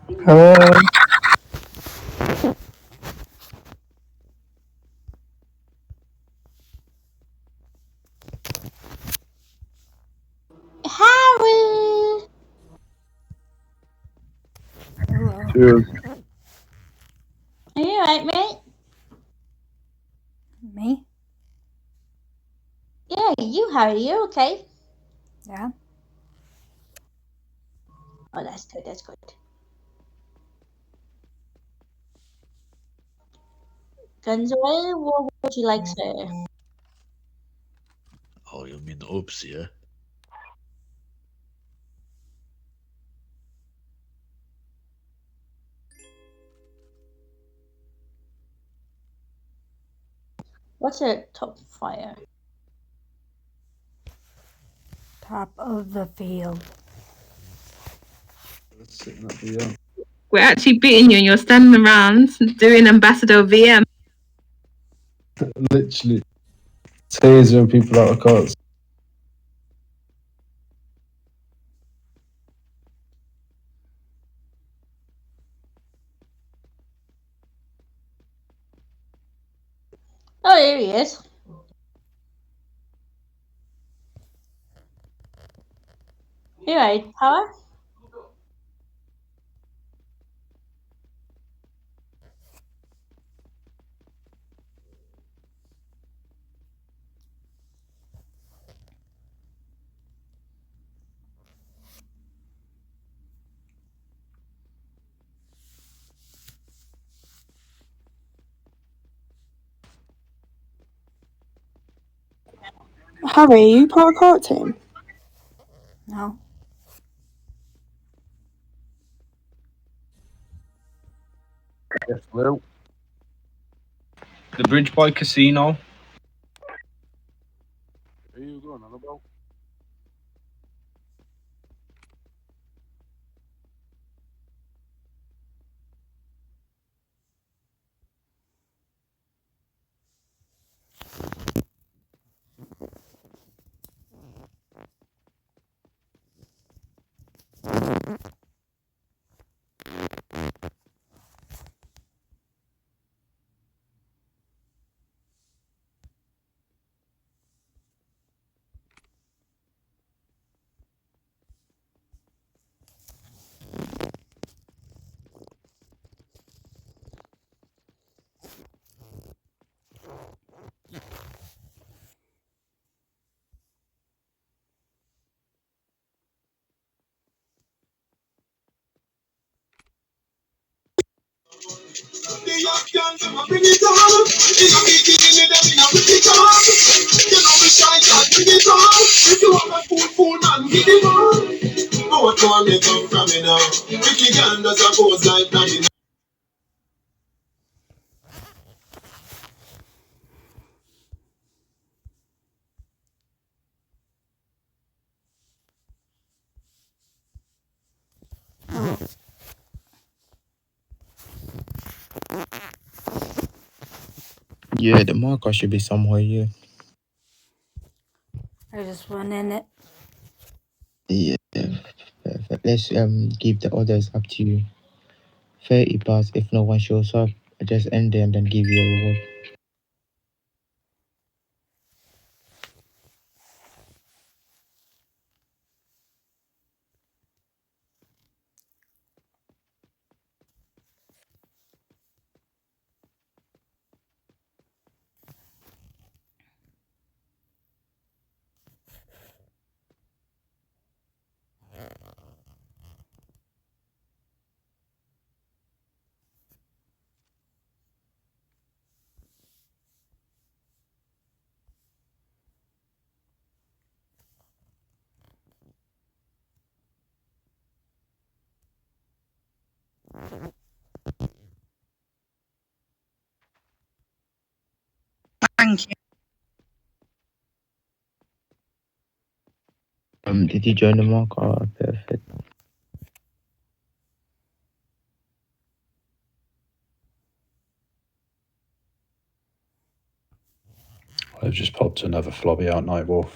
Hello. Harry! Hello. Cheers. Are you alright, mate? Me? Yeah, you, Harry, you okay? Yeah. Oh, that's good, that's good. Guns away, what would you like, sir? Oh, you mean oops, yeah? What's your top fire? Top of the field. Sitting up here. We're actually beating you and you're standing around doing Ambassador VM. Literally tasering people out of cars. Oh, here he is. You alright, Power? Harry, are you part of Cart Team? No. Yes, hello. The Bridge by Casino. Where are you going on about? Yeah, the marker should be somewhere here. I just went in it. Yeah. Perfect. Let's give the others up to you. 30 bars. If no one shows up, I just end there and then give you a reward. Thank you. Did you join the marker? Oh, perfect. I've just popped another flobby out, Nightwolf.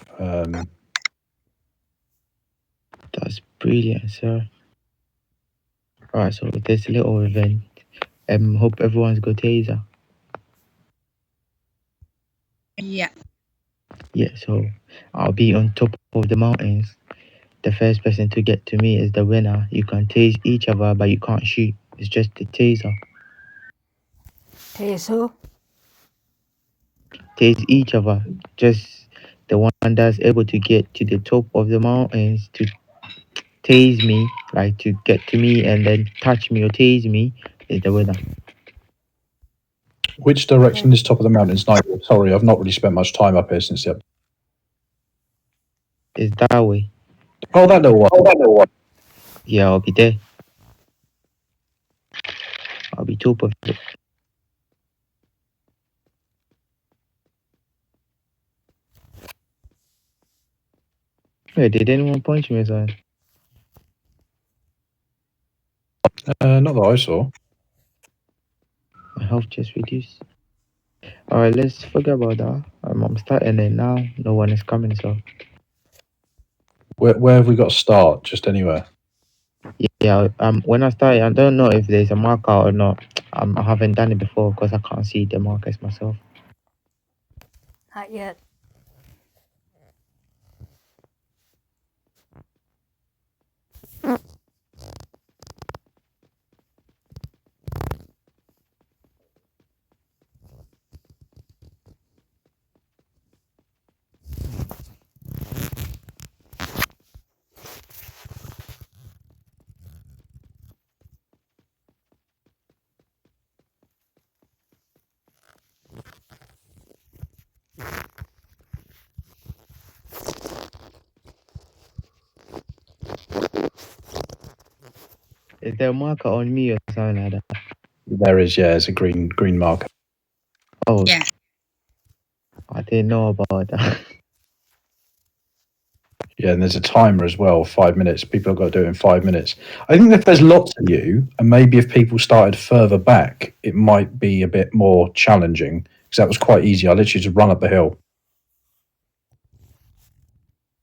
That's brilliant, sir. Alright, so there's a little event. Hope everyone's got taser. Yeah. Yeah, so I'll be on top of the mountains. The first person to get to me is the winner. You can tase each other, but you can't shoot. It's just the taser. Tase who? Tase each other. Just the one that's able to get to the top of the mountains to tase me, like to get to me and then touch me or tase me, is the winner. Which direction is top of the mountains, Nigel? Sorry, I've not really spent much time up here since the. It's that way. Oh, that little one. Yeah, I'll be there. I'll be top of it. Wait, did anyone punch me or something? Not that I saw. My health just reduced. Alright, let's forget about that. I'm starting it now. No one is coming, so Where have we got to start? Just anywhere. yeah. When I started, I don't know if there's a marker or not. I haven't done it before because I can't see the markers myself. Not yet. Is there a marker on me or something like that? There is, yeah, it's a green marker. Oh, Yeah. I didn't know about that. Yeah, and there's a timer as well, 5 minutes. People have got to do it in 5 minutes. I think if there's lots of you, and maybe if people started further back, it might be a bit more challenging because that was quite easy. I literally just run up the hill.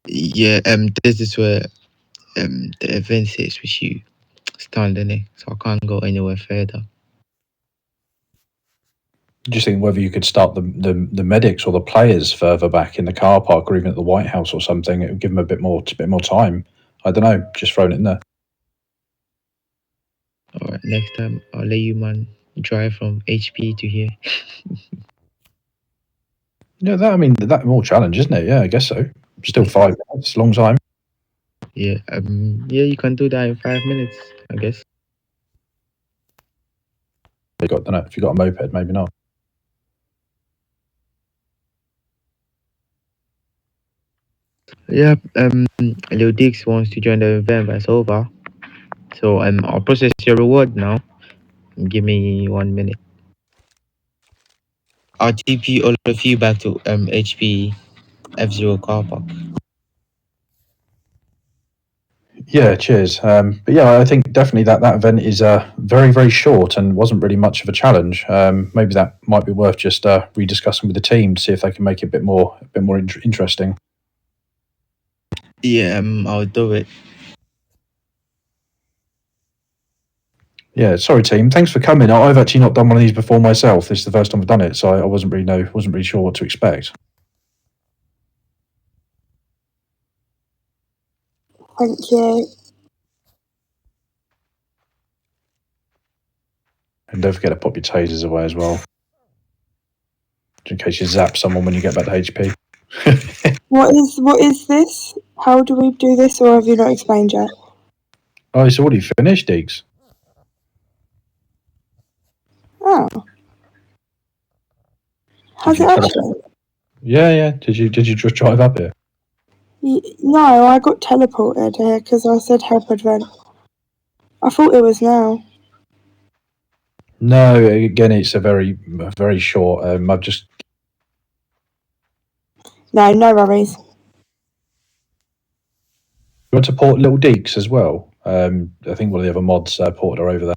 Yeah, this is where the event sits which you stand in it, so I can't go anywhere further. Just think whether you could start the medics or the players further back in the car park or even at the White House or something. It would give them a bit more time. I don't know, just throwing it in there. Alright, next time I'll let you man drive from HP to here. Yeah, that more challenge, isn't it? Yeah, I guess so. Still 5 minutes, long time. Yeah, you can do that in 5 minutes, I guess. Don't know, if you got a moped, maybe not. Yeah, Lil Dix wants to join the event, but it's over. So I'll process your reward now. Give me 1 minute. I'll TP all of you back to HP F0 car park. Yeah, cheers. But yeah, I think definitely that event is very, very short and wasn't really much of a challenge. Maybe that might be worth just rediscussing with the team to see if they can make it a bit more interesting. Yeah, I'll do it. Yeah, sorry team. Thanks for coming. I've actually not done one of these before myself. This is the first time I've done it, so I wasn't really sure what to expect. Thank you. And don't forget to pop your tasers away as well, in case you zap someone when you get back to HP. What is this? How do we do this, or have you not explained yet? Oh, it's already finished, Diggs. Oh. Has it actually? Yeah. Did you just drive up here? No, I got teleported here because I said help event. I thought it was now. No, again, it's a very short. I've just. No worries. You want to port Little Deeks as well? I think one of the other mods ported her over there.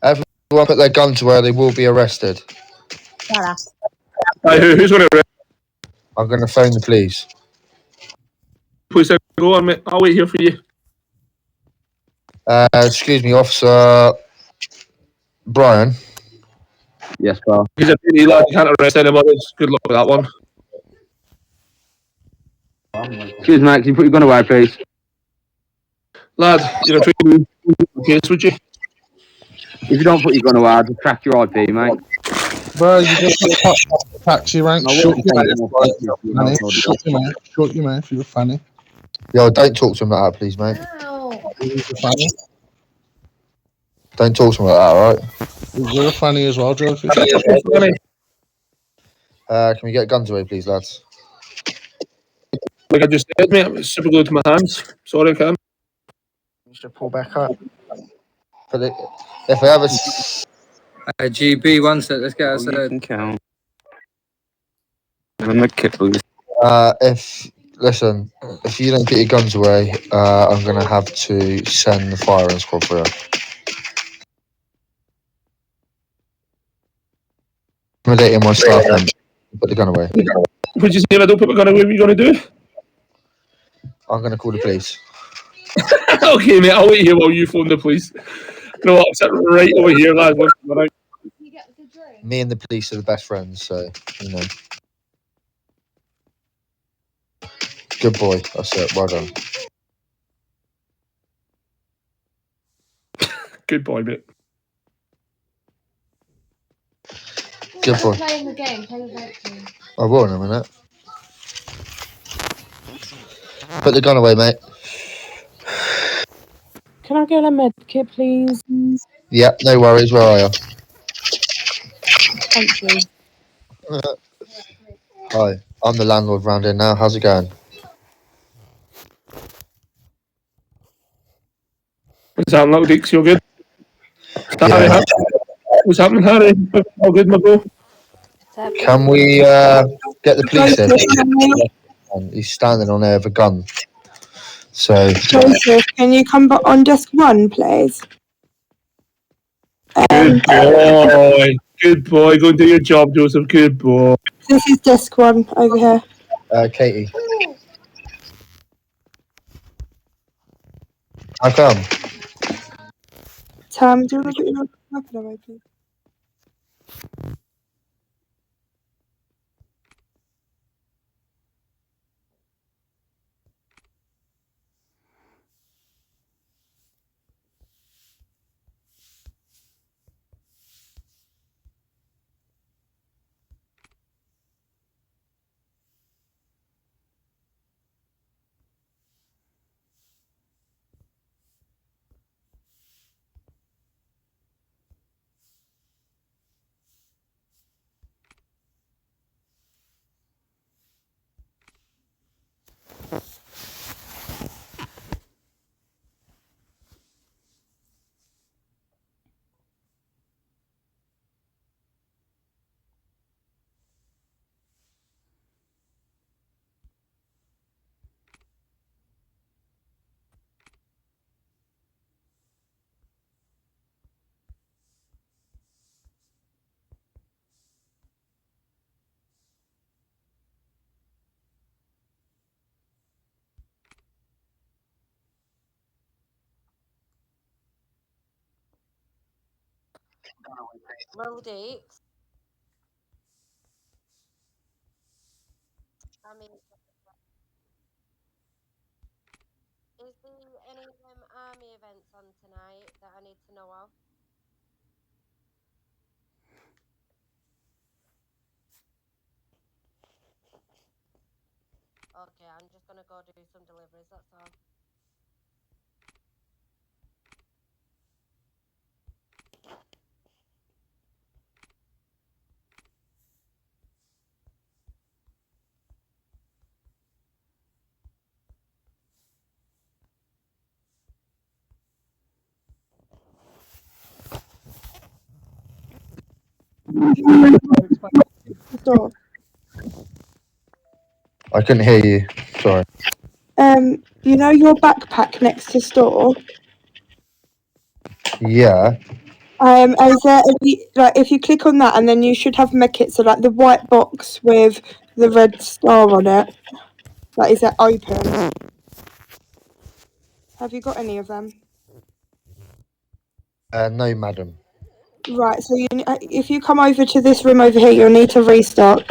Everyone put their gun to where they will be arrested. Shut up. Aye, who's going to I'm going to phone the police. please go on, mate? I'll wait here for you. Excuse me, Officer Brian. Yes, pal. He's a PD lad, you can't arrest anybody. Good luck with that one. Excuse me, mate, can you put your gun away, please? Lad, you're a training case, would you? If you don't put your gun away, I'll just track your IP, mate. Bro, you just got a taxi rank. I Shut wouldn't your take mouth. more pictures if you don't know the Shut your mouth. Shut your mouth. You're funny. Yo, don't talk to him like that, please, mate. You're funny. Don't talk to him like that, alright? You're funny as well, Joseph. Funny. Can we get guns away, please, lads? Like I just said, mate, it's super glued to my hands. Sorry, I can't. You should pull back up. But if I have a... GB, one sec, let's get outside. can count. Listen, if you don't get your guns away, I'm going to have to send the firing squad for you. Intimidating my staff and put the gun away. Would you say if I don't put my gun away, what are you going to do? I'm going to call the police. Okay, mate, I'll wait here while you phone the police. You know what, I'm sitting right over here, lad. Me and the police are the best friends, so, you know. Good boy. That's it. Well done. Good boy, mate. Good boy. Playing the game, play with it too. I will in a minute. Put the gun away, mate. Can I get a med kit, please? Yeah, no worries. Where are you? Thank you. Hi, I'm the landlord round here now. How's it going? What's happening, little Deeks? You all good? Yeah. Harry, what's happening, Harry? All good, my bro? Can we get the police in? And he's standing on there with a gun. So Joseph, can you come back on desk 1, please? Good boy. Good boy. Go and do your job, Joseph. Good boy. This is desk 1 over here. Katie. How come? Tam, do you want to put your weapon away, please? Lil Deeks. I mean, is there any army events on tonight that I need to know of? Okay, I'm just gonna go do some deliveries, that's all. Door. I couldn't hear you. Sorry. You know your backpack next to store? Yeah. Is there if you click on that and then you should have Mekit, so like the white box with the red star on it. Like, is that open? Have you got any of them? No, madam. Right. So if you come over to this room over here, you'll need to restart.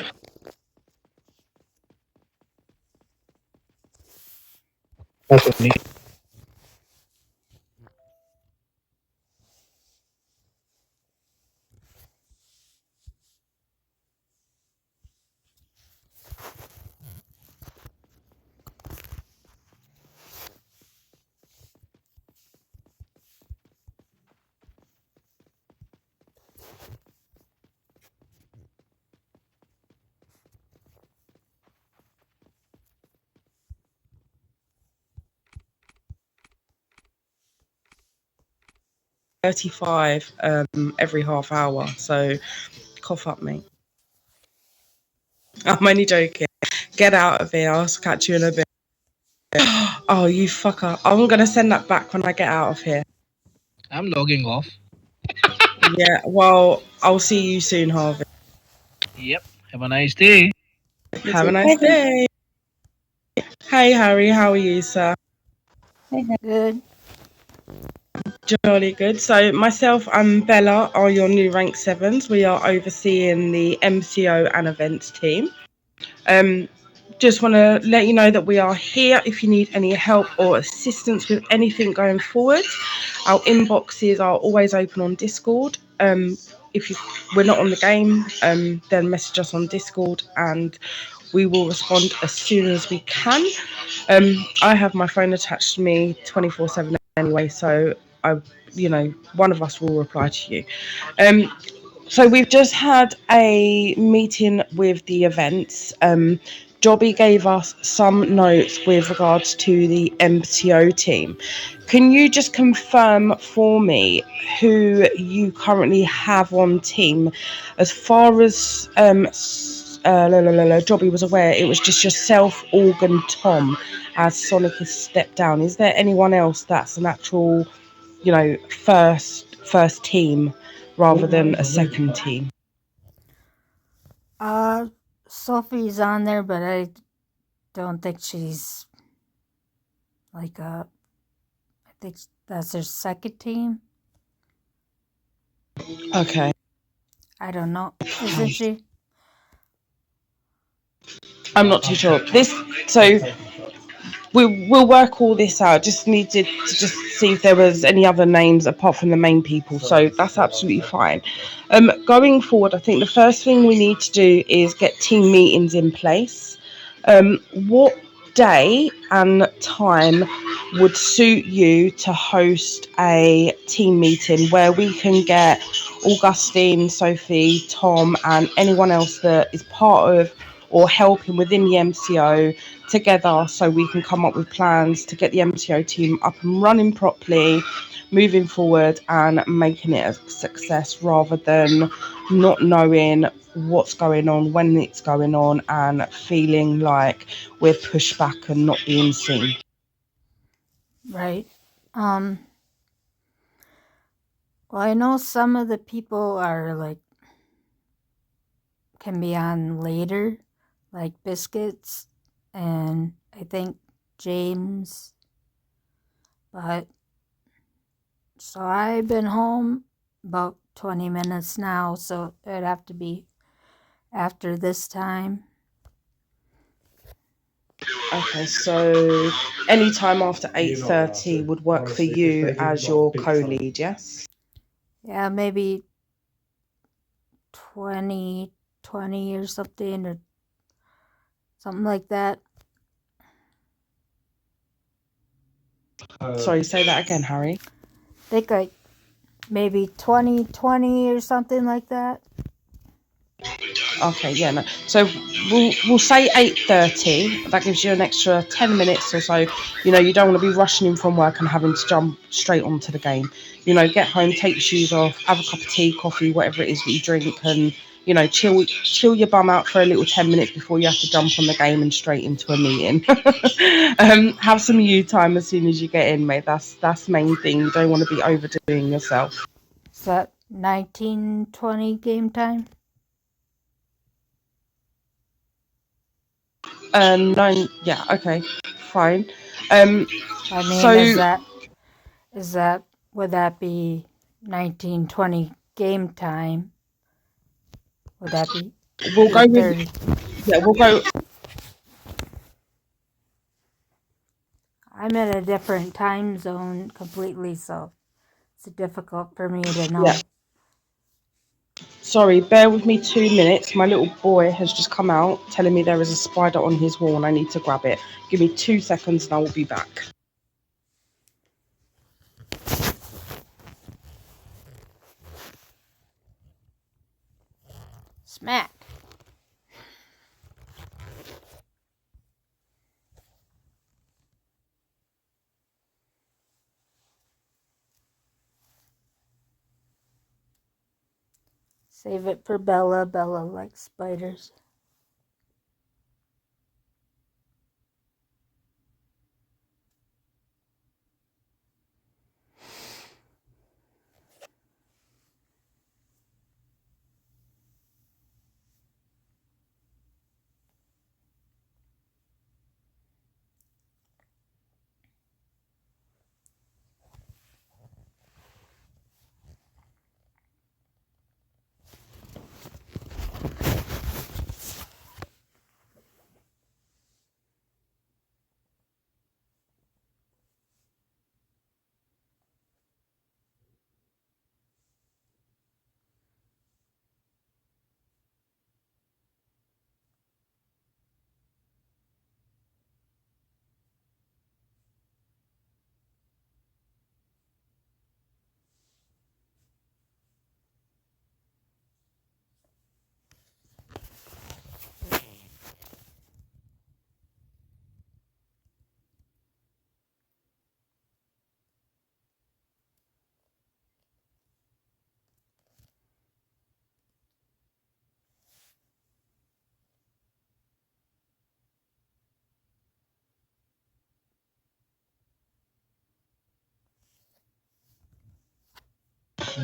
$35 every half hour, so cough up, mate. I'm only joking. Get out of here. I'll catch you in a bit. Oh, you fucker. I'm gonna send that back when I get out of here. I'm logging off. Yeah, well, I'll see you soon, Harvey. Yep. Have a nice day. Have a nice day. Hey, Harry, how are you, sir? Good. Jolly good. So myself and Bella are your new rank 7s. We are overseeing the MCO and events team. Just want to let you know that we are here if you need any help or assistance with anything going forward. Our inboxes are always open on Discord. If we're not on the game, then message us on Discord and we will respond as soon as we can. I have my phone attached to me 24/7 anyway, so one of us will reply to you. So we've just had a meeting with the events. Jobby gave us some notes with regards to the MCO team. Can you just confirm for me who you currently have on team? As far as Jobby was aware, it was just yourself, Org, and Tom, as Sonic has stepped down. Is there anyone else that's an actual, first team rather than a second team? Sophie's on there, but I don't think she's I think that's her second team. Okay. I don't know. Isn't she? I'm not too sure. We'll work all this out. Just needed to just see if there was any other names apart from the main people. So that's absolutely fine. Going forward, I think the first thing we need to do is get team meetings in place. What day and time would suit you to host a team meeting where we can get Augustine, Sophie, Tom, and anyone else that is part of or helping within the MCO together, so we can come up with plans to get the MCO team up and running properly, moving forward and making it a success, rather than not knowing what's going on, when it's going on, and feeling like we're pushed back and not being seen. Right. Well, I know some of the people are can be on later, like Biscuits and I think James. But so I've been home about 20 minutes now, so it'd have to be after this time. Okay, so any time after 8:30 would work for you as your co-lead, yes? Yeah, maybe 20 or something, or something like that. Sorry, say that again, Harry. I think maybe 20 or something like that. Okay, yeah, no. So we'll say 8:30. That gives you an extra 10 minutes or so. You don't want to be rushing in from work and having to jump straight onto the game. Get home, take your shoes off, have a cup of tea, coffee, whatever it is that you drink, and chill your bum out for a little 10 minutes before you have to jump on the game and straight into a meeting. Have some you time as soon as you get in, mate. That's the main thing. You don't want to be overdoing yourself. Is that 1920 game time? 9. Yeah. Okay. Fine. I mean, So would that be 1920 game time? Would that be? we'll go 8:30? with. Yeah, we'll go. I'm in a different time zone completely, so it's difficult for me to know. Yeah. Sorry, bear with me 2 minutes. My little boy has just come out telling me there is a spider on his wall and I need to grab it. Give me 2 seconds and I will be back. Smack. Save it for Bella. Bella likes spiders.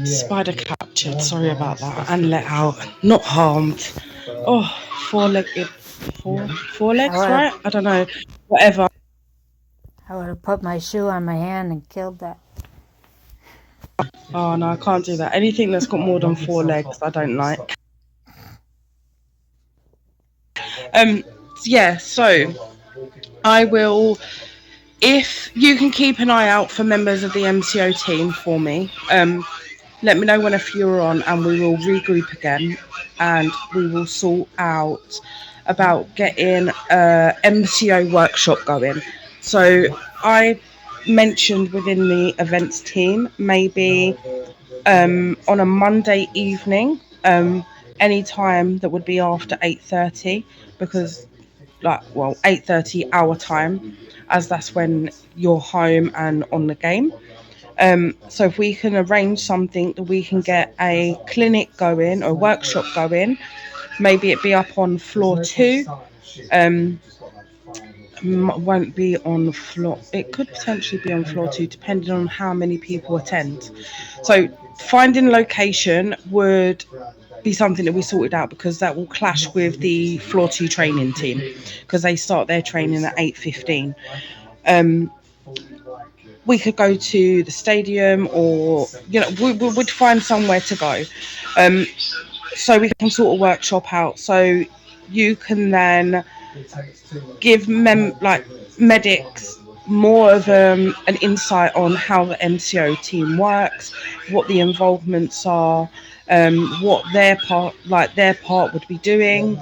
Spider captured. Sorry about that. And let out. Not harmed. Oh, four legs, right? I don't know. Whatever. I would have put my shoe on my hand and killed that. Oh no, I can't do that. Anything that's got more than 4 legs, I don't like. Yeah, so I will, if you can keep an eye out for members of the MCO team for me, let me know when a few are on and we will regroup again and we will sort out about getting a MCO workshop going. So I mentioned within the events team, maybe on a Monday evening, any time that would be after 8:30, because 8:30 our time, as that's when you're home and on the game. So if we can arrange something that we can get a clinic going or workshop going, maybe it be up on floor 2. Won't be on floor. It could potentially be on floor 2, depending on how many people attend. So finding location would be something that we sorted out, because that will clash with the floor 2 training team, because they start their training at 8:15. We could go to the stadium, or we'd find somewhere to go, so we can sort of workshop out, so you can then give medics more of an insight on how the MCO team works, what the involvements are, what their part would be doing,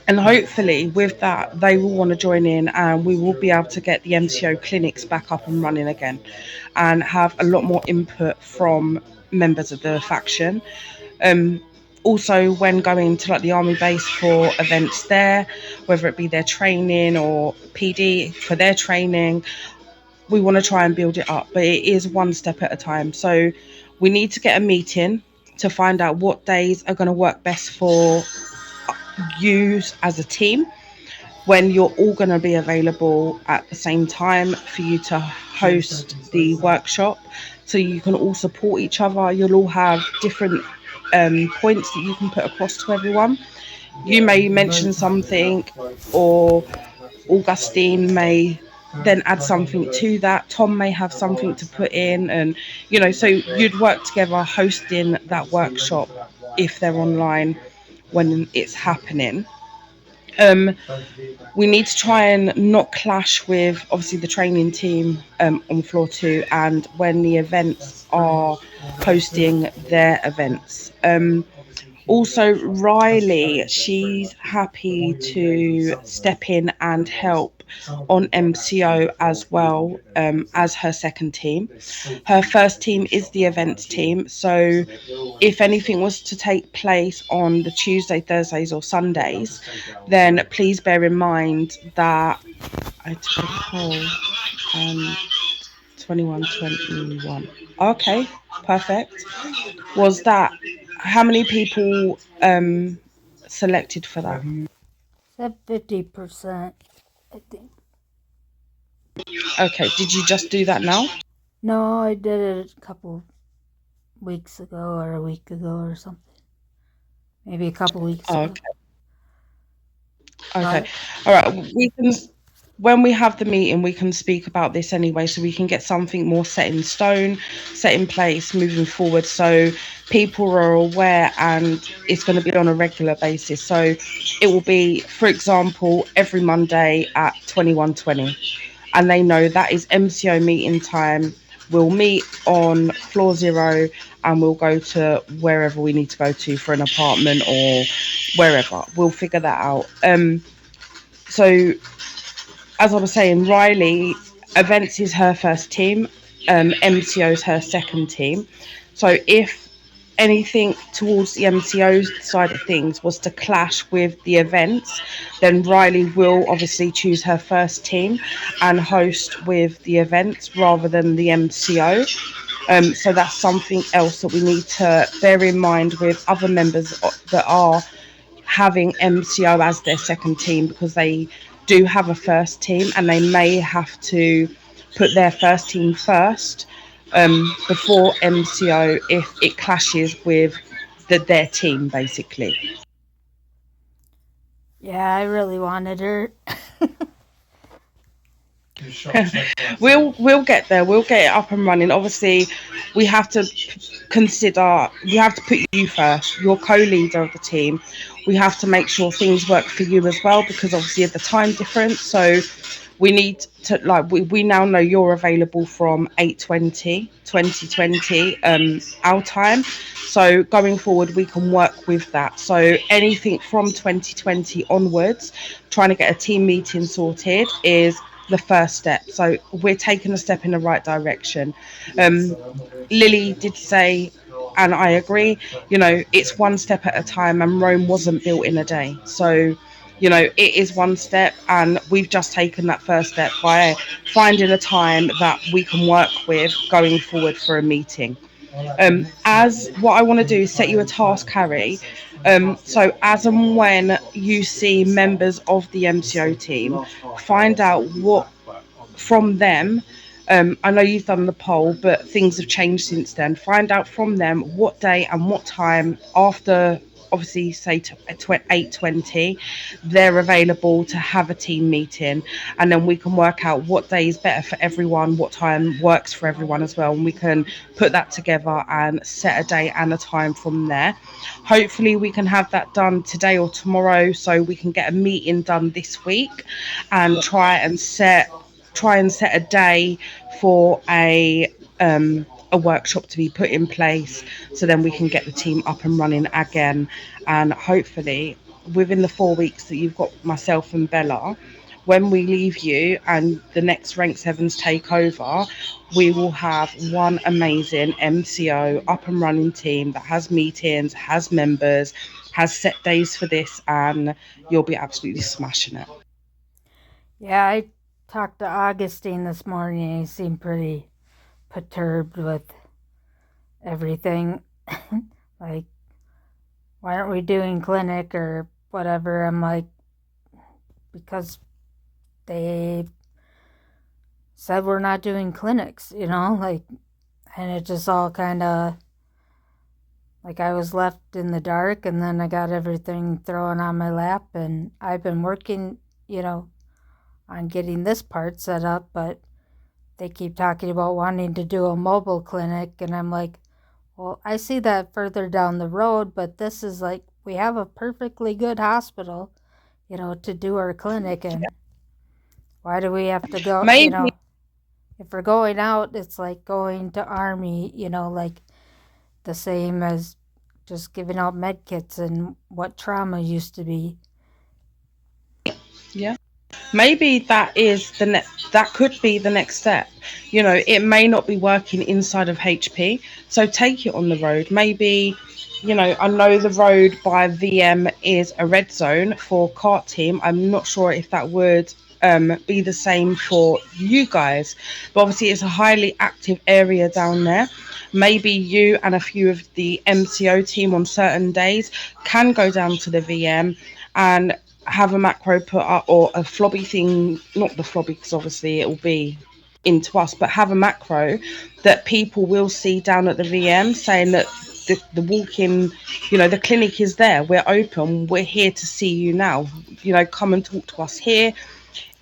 and hopefully with that they will want to join in, and we will be able to get the MCO clinics back up and running again and have a lot more input from members of the faction. Also, when going to the army base for events there, whether it be their training or PD for their training, we want to try and build it up, but it is one step at a time. So we need to get a meeting to find out what days are going to work best for you as a team, when you're all going to be available at the same time, for you to host the workshop, so you can all support each other. You'll all have different points that you can put across to everyone. You may mention something, or Augustine may then add something to that. Tom may have something to put in, and so you'd work together hosting that workshop if they're online when it's happening. We need to try and not clash with obviously the training team on floor 2 and when the events are hosting their events. Also, Riley, she's happy to step in and help on MCO as well as her second team. Her first team is the events team, so if anything was to take place on the Tuesday, Thursdays or Sundays, then please bear in mind that I took a poll 21. Okay, perfect. Was that how many people selected for that? Said 50%, I think. Okay, did you just do that now? No, I did it a couple weeks ago or a week ago or something. Maybe a couple weeks ago. Okay. All right. We can, when we have the meeting, we can speak about this anyway, so we can get something more set in stone, set in place moving forward, so people are aware, and it's going to be on a regular basis. So it will be, for example, every Monday at 21:20, and they know that is MCO meeting time. We'll meet on floor 0 and we'll go to wherever we need to go to for an apartment or wherever. We'll figure that out. So as I was saying, Riley, events is her first team, MCO is her second team. So if anything towards the MCO side of things was to clash with the events, then Riley will obviously choose her first team and host with the events rather than the MCO. So that's something else that we need to bear in mind with other members that are having MCO as their second team, because they do have a first team and they may have to put their first team first before MCO if it clashes with their team, basically. Yeah, I really wanted her. We'll get there. We'll get it up and running. Obviously, we have to put you first. You're co-leader of the team. We have to make sure things work for you as well, because obviously of the time difference. So we need to, we now know you're available from 8:20 2020 our time. So going forward, we can work with that. So anything from 2020 onwards, trying to get a team meeting sorted is the first step. So we're taking a step in the right direction. Lily did say, and I agree, it's one step at a time, and Rome wasn't built in a day. So it is one step, and we've just taken that first step by finding a time that we can work with going forward for a meeting. As what I want to do is set you a task, Harry. So as and when you see members of the MCO team, find out what from them. I know you've done the poll, but things have changed since then. Find out from them what day and what time after, obviously, say 8:20, they're available to have a team meeting, and then we can work out what day is better for everyone, what time works for everyone as well, and we can put that together and set a day and a time from there. Hopefully we can have that done today or tomorrow, so we can get a meeting done this week and try and set a day for a workshop to be put in place, so then we can get the team up and running again. And hopefully within the 4 weeks that you've got myself and Bella, when we leave you and the next Rank 7s take over, we will have one amazing MCO up and running team that has meetings, has members, has set days for this, and you'll be absolutely smashing it. Yeah, I talked to Augustine this morning. He seemed pretty perturbed with everything. Like, why aren't we doing clinic or whatever? I'm like, because they said we're not doing clinics, you know, like, and it just all kind of, like, I was left in the dark, and then I got everything thrown on my lap, and I've been working, you know, on getting this part set up, but they keep talking about wanting to do a mobile clinic, and I'm like, well, I see that further down the road, but this is like, we have a perfectly good hospital, you know, to do our clinic, and why do we have to go, Maybe. you know, if we're going out, it's like going to Army, you know, like the same as just giving out med kits and what trauma used to be. Yeah. Maybe that is that could be the next step. You know, it may not be working inside of HP, so take it on the road. Maybe, you know, I know the road by VM is a red zone for CART team. I'm not sure if that would be the same for you guys, but obviously it's a highly active area down there. Maybe you and a few of the MCO team on certain days can go down to the VM and have a macro put up, or a flobby thing, not the flobby because obviously it will be into us, but have a macro that people will see down at the VM saying that the walk-in, you know, the clinic is there, we're open, we're here to see you now, you know, come and talk to us here.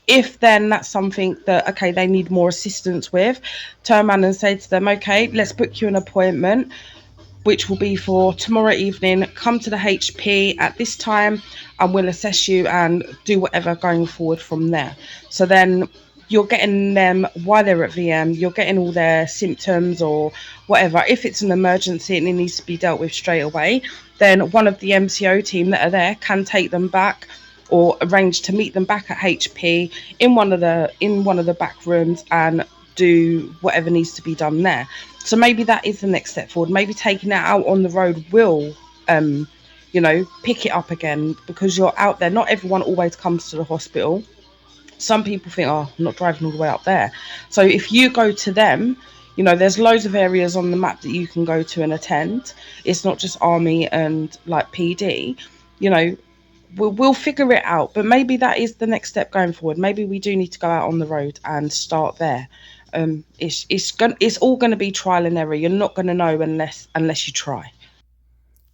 If then that's something that, okay, they need more assistance with, turn around and say to them, okay, let's book you an appointment, which will be for tomorrow evening. Come to the HP at this time and we'll assess you and do whatever going forward from there. So then you're getting them while they're at VM, you're getting all their symptoms or whatever. If it's an emergency and it needs to be dealt with straight away, then one of the MCO team that are there can take them back or arrange to meet them back at HP in one of the back rooms and do whatever needs to be done there. So maybe that is the next step forward. Maybe taking it out on the road will, you know, pick it up again, because you're out there. Not everyone always comes to the hospital. Some people think, oh, I'm not driving all the way up there. So if you go to them, you know, there's loads of areas on the map that you can go to and attend. It's not just Army and like PD, you know. We'll figure it out, but maybe that is the next step going forward. Maybe we do need to go out on the road and start there. It's all going to be trial and error. You're not going to know unless you try.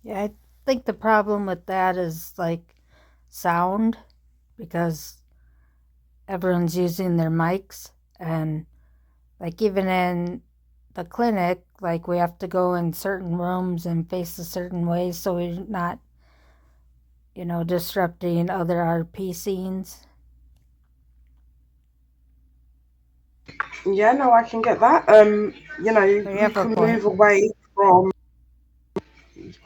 Yeah, I think the problem with that is like sound, because everyone's using their mics, and like even in the clinic, like we have to go in certain rooms and face a certain way so we're not, you know, disrupting other RP scenes. Yeah, no, I can get that. You know, you can move away from.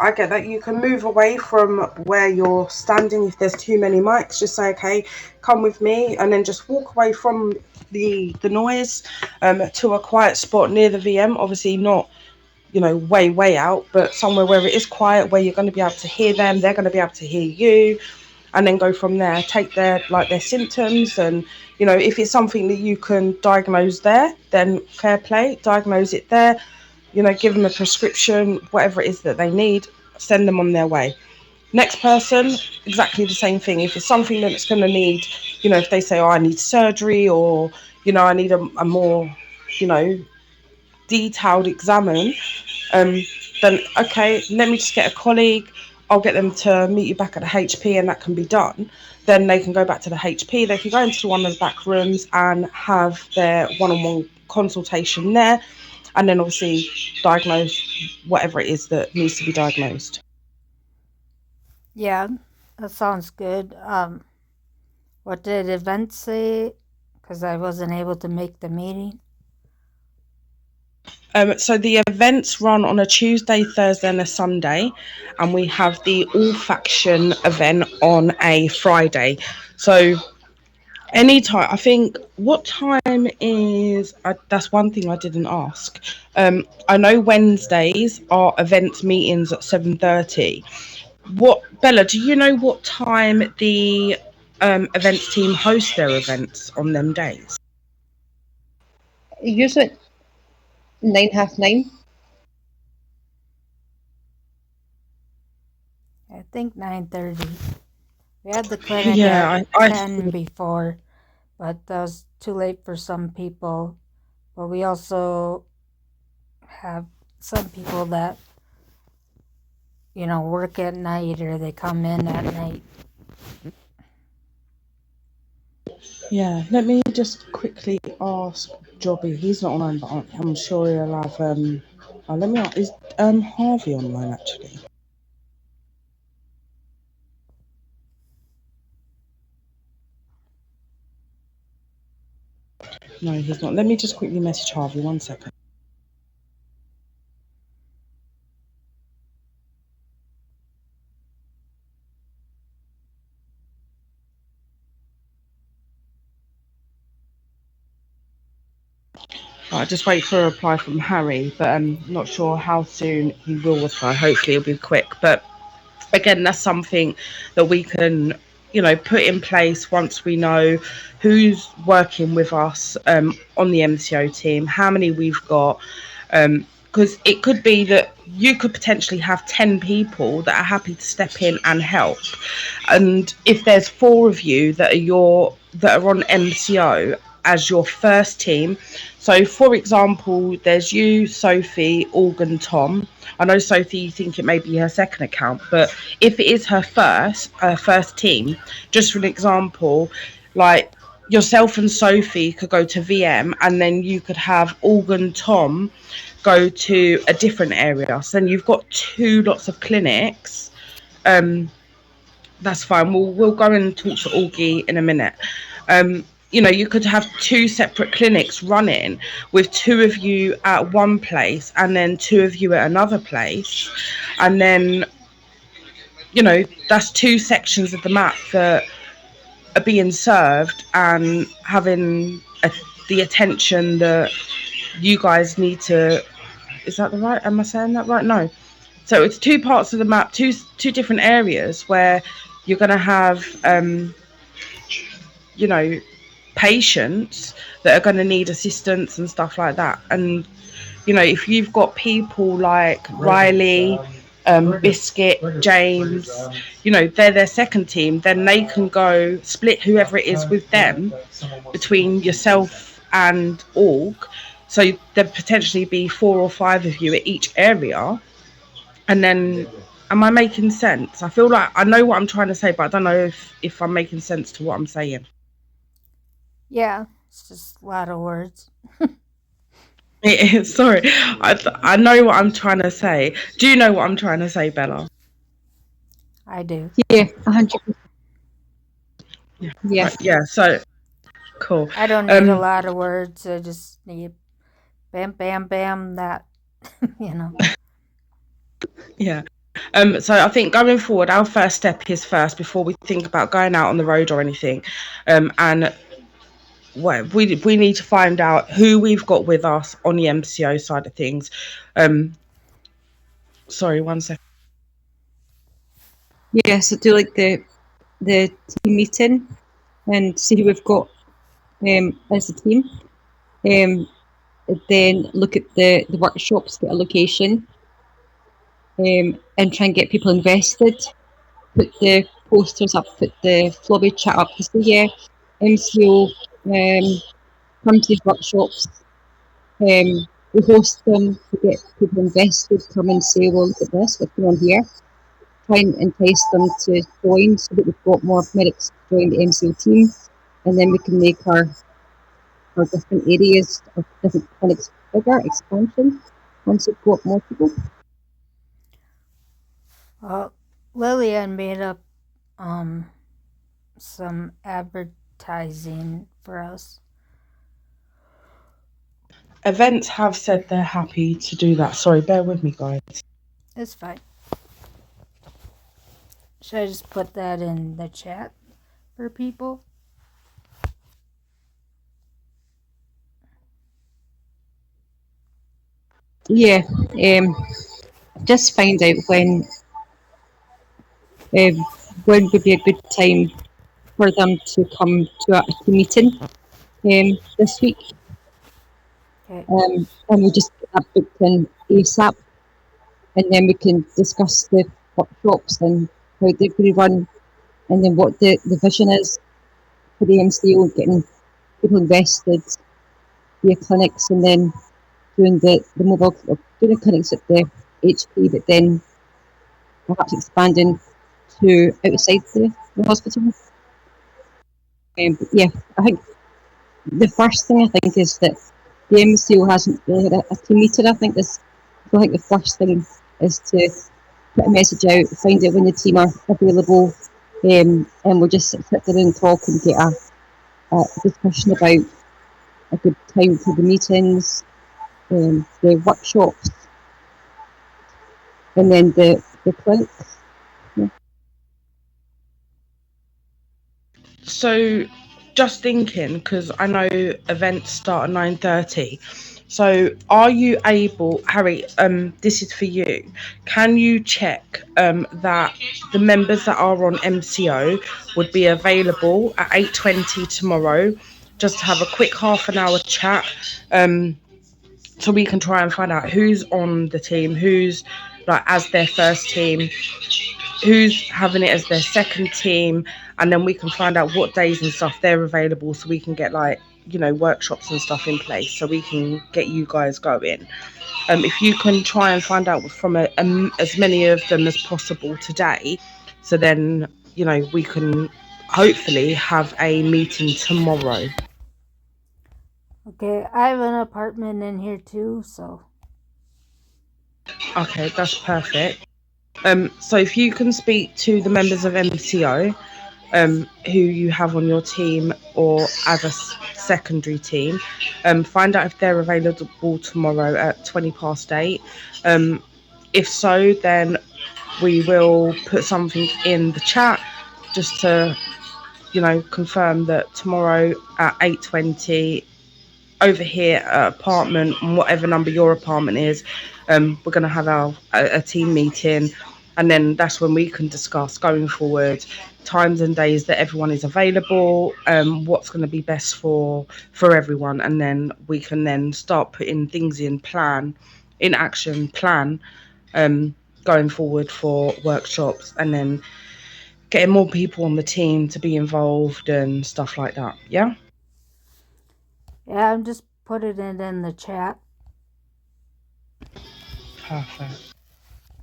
I get that. You can move away from where you're standing. If there's too many mics, just say, okay, come with me, and then just walk away from the noise to a quiet spot near the VM. Obviously not, you know, way out, but somewhere where it is quiet, where you're going to be able to hear them, they're going to be able to hear you, and then go from there. Take their symptoms, and you know, if it's something that you can diagnose there, then fair play, diagnose it there. You know, give them a prescription, whatever it is that they need, send them on their way. Next person, exactly the same thing. If it's something that's going to need, you know, if they say, oh, I need surgery, or, you know, I need a more, you know, detailed examine, then, okay, let me just get a colleague. I'll get them to meet you back at the HP, and that can be done. Then they can go back to the HP. They can go into one of the back rooms and have their one-on-one consultation there, and then obviously diagnose whatever it is that needs to be diagnosed. Yeah, that sounds good. What did events say? Because I wasn't able to make the meeting. So the events run on a Tuesday, Thursday, and a Sunday, and we have the all faction event on a Friday. So anytime, I think, what time is, that's one thing I didn't ask. I know Wednesdays are events meetings at 7:30. Bella, do you know what time the events team host their events on them days? Usually 9:30. I think 9:30. We had the clinic Yeah, at 10 before, but that was too late for some people, but we also have some people that, you know, work at night or they come in at night. Yeah, let me just quickly ask Jobby. He's not online, but I'm sure he'll have. Let me ask. Is Harvey online actually? No, he's not. Let me just quickly message Harvey. 1 second. Right, just wait for a reply from Harry, but I'm not sure how soon he will reply. Hopefully it'll be quick. But again, that's something that we can, you know, put in place once we know who's working with us on the MCO team, how many we've got. Because it could be that you could potentially have 10 people that are happy to step in and help. And if there's 4 of you that are on MCO as your first team, so for example, there's you, Sophie, Organ, Tom. I know Sophie, you think it may be her second account, but if it is her first team, just for an example, like yourself and Sophie could go to VM, and then you could have Organ, Tom go to a different area. So then you've got 2 lots of clinics. That's fine. We'll go and talk to Augie in a minute. You know, you could have 2 separate clinics running with 2 of you at one place and then 2 of you at another place. And then, you know, that's 2 sections of the map that are being served and having the attention that you guys need to. Is that the right? Am I saying that right? No. So it's 2 parts of the map, two different areas where you're going to have, you know, patients that are going to need assistance and stuff like that. And, you know, if you've got people like Riley, Biscuit, James, you know, they're their second team, then they can go split whoever it is with them between yourself and Org. So there'd potentially be 4 or 5 of you at each area. And then, am I making sense? I feel like I know what I'm trying to say, but I don't know if I'm making sense to what I'm saying. Yeah, it's just a lot of words. Sorry, I know what I'm trying to say. Do you know what I'm trying to say, Bella? I do. Yeah, 100%. Yeah. Yeah, so, cool. I don't need a lot of words. I just need bam, bam, bam, that, you know. Yeah. So I think going forward, our first step is first before we think about going out on the road or anything. And well, we need to find out who we've got with us on the MCO side of things. Sorry, 1 second. Yeah, so do like the team meeting and see who we've got as a team. Then look at the workshops, get a location, and try and get people invested. Put the posters up, put the Flobby chat up to say, yeah, MCO, come to these workshops. We host them to get people invested, come and say, well, look at this, what's going on here. Try and entice them to join so that we've got more medics join the MCO team, and then we can make our different areas of different clinics bigger, expansion, once we've got more people. Well, Lillian made up some advertising for us. Events have said they're happy to do that. Sorry, bear with me, guys. It's fine. Should I just put that in the chat for people? Yeah, just find out when would be a good time for them to come to a meeting this week. Okay. And we just get that booked in ASAP, and then we can discuss the workshops and how they're going to run, and then what the vision is for the MCO, getting people invested via clinics, and then doing the mobile, doing the clinics at the HP, but then perhaps expanding to outside the hospital. But yeah, I think the first thing is that the MCO hasn't really had a team meeting. I think the first thing is to put a message out, find out when the team are available, and we'll just sit there and talk and get a discussion about a good time for the meetings, the workshops, and then the clinics. Yeah. So, just thinking, because I know events start at 9:30. So, are you able, Harry? This is for you. Can you check that the members that are on MCO would be available at 8:20 tomorrow, just to have a quick half an hour chat, so we can try and find out who's on the team, who's like as their first team, who's having it as their second team, and then we can find out what days and stuff they're available, so we can get like, you know, workshops and stuff in place, so we can get you guys going. If you can try and find out from as many of them as possible today, so then, you know, we can hopefully have a meeting tomorrow. Okay, I have an apartment in here too, so. Okay, that's perfect. So if you can speak to the members of MCO, who you have on your team or as a secondary team, find out if they're available tomorrow at 8:20. If so, then we will put something in the chat just to, you know, confirm that tomorrow at 8:20 over here at apartment, whatever number your apartment is, we're going to have a team meeting, and then that's when we can discuss going forward times and days that everyone is available, what's going to be best for everyone, and then we can then start putting things in action, going forward for workshops, and then getting more people on the team to be involved and stuff like that. Yeah. Yeah, I'm just putting it in the chat. Perfect.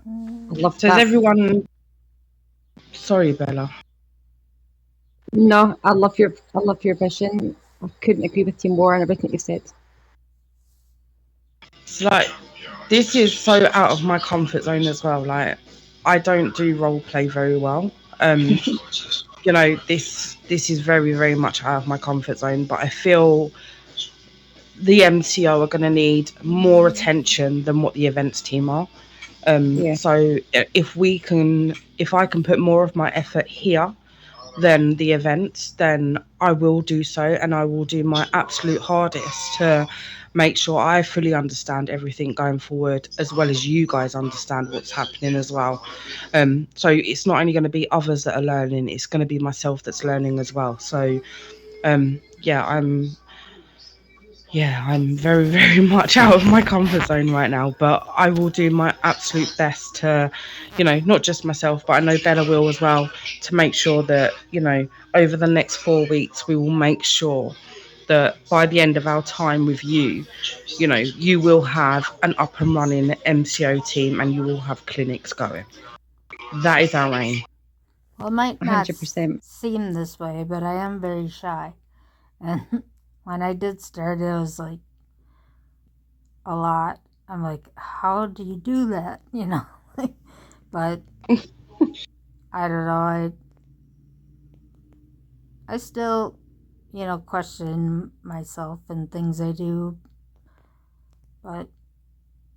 I love So that. is everyone? Sorry, Bella. No, I love your vision. I couldn't agree with you more on everything you said. It's like, this is so out of my comfort zone as well. Like, I don't do role play very well. You know, this is very, very much out of my comfort zone, but I feel the MCO are going to need more attention than what the events team are. So if I can put more of my effort here than the events, then I will do so, and I will do my absolute hardest to make sure I fully understand everything going forward, as well as you guys understand what's happening as well. So it's not only going to be others that are learning, it's going to be myself that's learning as well. So I'm very, very much out of my comfort zone right now, but I will do my absolute best to, you know, not just myself, but I know Bella will as well, to make sure that, you know, over the next 4 weeks, we will make sure that by the end of our time with you, you know, you will have an up and running MCO team and you will have clinics going. That is our aim. Well, it might not 100%. seem this way, but I am very shy. And when I did start, it was like a lot. I'm like, how do you do that? You know, but I don't know. I still, you know, question myself and things I do, but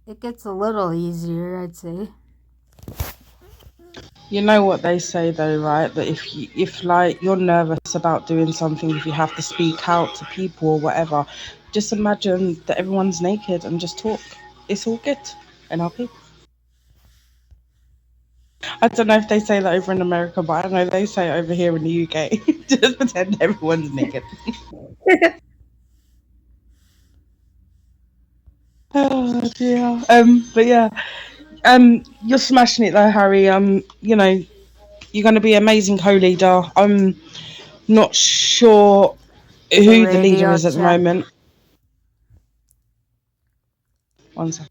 it gets a little easier, I'd say. You know what they say though, right? That if like you're nervous about doing something, if you have to speak out to people or whatever, just imagine that everyone's naked and just talk. It's all good. NLP. I don't know if they say that over in America, but I know they say it over here in the UK. Just pretend everyone's naked. Oh dear. But yeah. You're smashing it though, Harry. You know, you're going to be an amazing co-leader. I'm not sure Who the leader radio is at the check. moment? One second.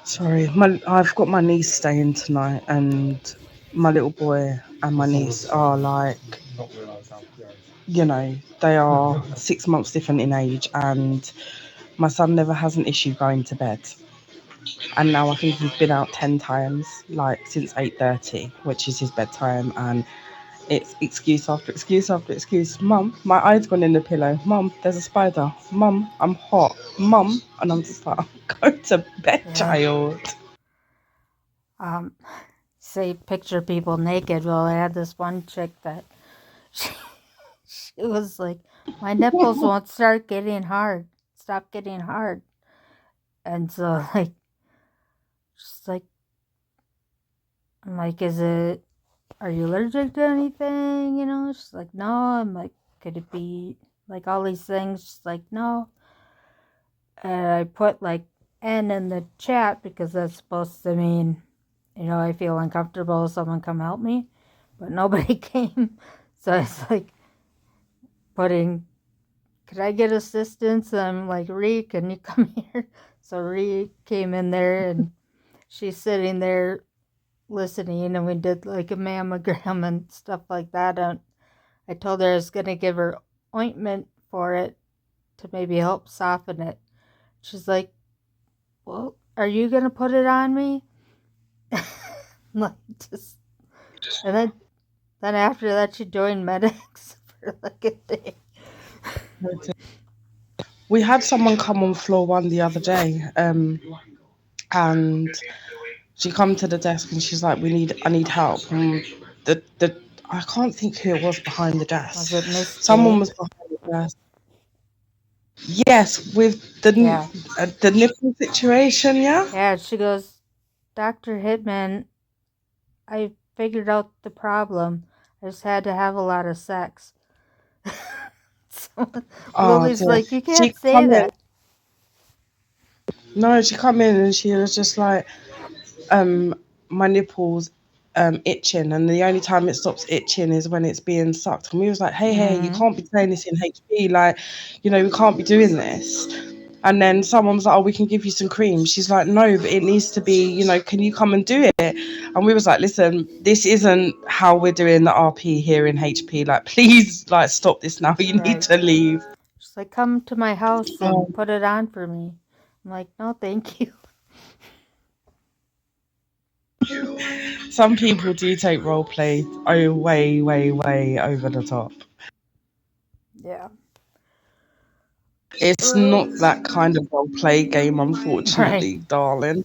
Sorry, I've got my niece staying tonight, and my little boy and my niece are like, you know, they are 6 months different in age, and my son never has an issue going to bed. And now I think he's been out 10 times, like since 8:30, which is his bedtime, and it's excuse after excuse after excuse. Mum, my eye's gone in the pillow. Mum, there's a spider. Mum, I'm hot. Mum, and I'm just like, go to bed, Yeah. child. Say picture people naked. Well, I had this one chick that she was like, my nipples won't stop getting hard. And so like, she's like, I'm like, are you allergic to anything? You know, she's like, no. I'm like, could it be like all these things? She's like, no. And I put like N in the chat because that's supposed to mean, you know, I feel uncomfortable, someone come help me. But nobody came. So it's like putting, could I get assistance? And I'm like, Ree, can you come here? So Ree came in there and she's sitting there listening, and we did like a mammogram and stuff like that. And I told her I was going to give her ointment for it to maybe help soften it. She's like, well, are you going to put it on me? Like, just, and then after that, she joined medics for like a day. We had someone come on floor 1 the other day, and she come to the desk and she's like, I need help. And I can't think who it was behind the desk. Was it Miss Someone J? was behind the desk. Yes, with the nipple situation, yeah? Yeah, she goes, Dr. Hitman, I figured out the problem. I just had to have a lot of sex. So Lily's dear. like, you She can't say come in. that. No, she come in and she was just like, my nipples itching, and the only time it stops itching is when it's being sucked. And we was like, hey, you can't be saying this in HP, like, you know, we can't be doing this. And then someone was like, oh, we can give you some cream. She's like, no, but it needs to be, you know, can you come and do it? And we was like, listen, this isn't how we're doing the RP here in HP. Like, please, like, stop this now. You need to leave. She's like, come to my house and put it on for me. I'm like, no, thank you. Some people do take role play way over the top. Yeah. It's not that kind of role play game, unfortunately, darling.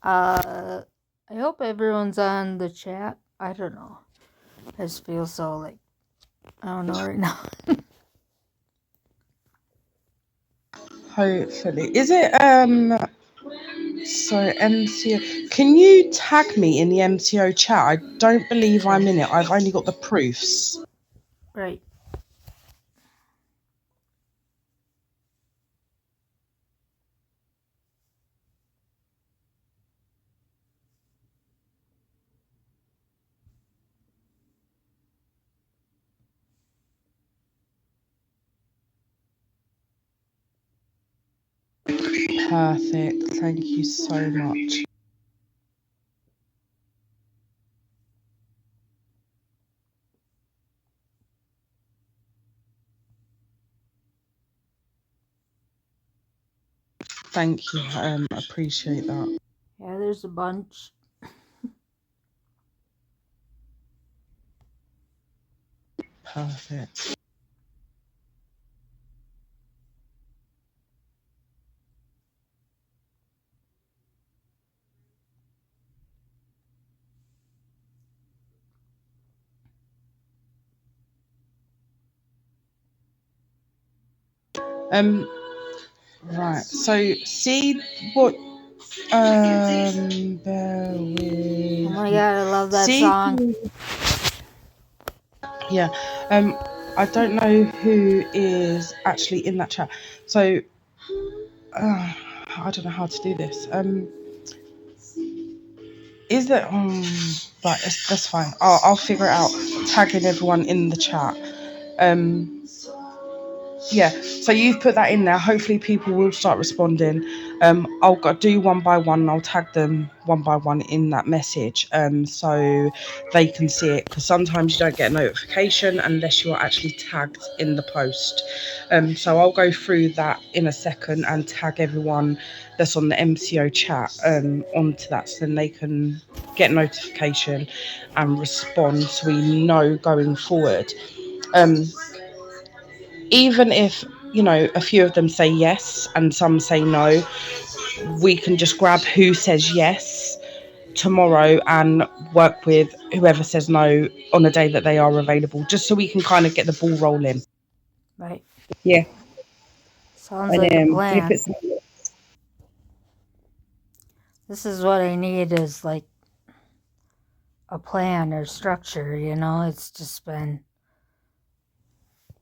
I hope everyone's on the chat. I don't know. I just feel so like, I don't know right now. Hopefully. Is it so MCO? Can you tag me in the MCO chat? I don't believe I'm in it. I've only got the proofs. Right. Perfect. Thank you so much. Thank you. Appreciate that. Yeah, there's a bunch. Perfect. Right. So see what bear with Oh my me. god, I love that See song. yeah. I don't know who is actually in that chat. So I don't know how to do this. Is there right, that's fine. I'll figure it out. Tagging everyone in the chat. Yeah, so you've put that in there. Hopefully people will start responding. I'll do one by one and I'll tag them one by one in that message so they can see it, because sometimes you don't get a notification unless you're actually tagged in the post. So I'll go through that in a second and tag everyone that's on the MCO chat onto that, so then they can get notification and respond, so we know going forward. Even if, you know, a few of them say yes and some say no, we can just grab who says yes tomorrow and work with whoever says no on a day that they are available, just so we can kind of get the ball rolling. Right. Yeah. Sounds And like a can you plan. put some- This is what I need, is like a plan or structure, you know? It's just been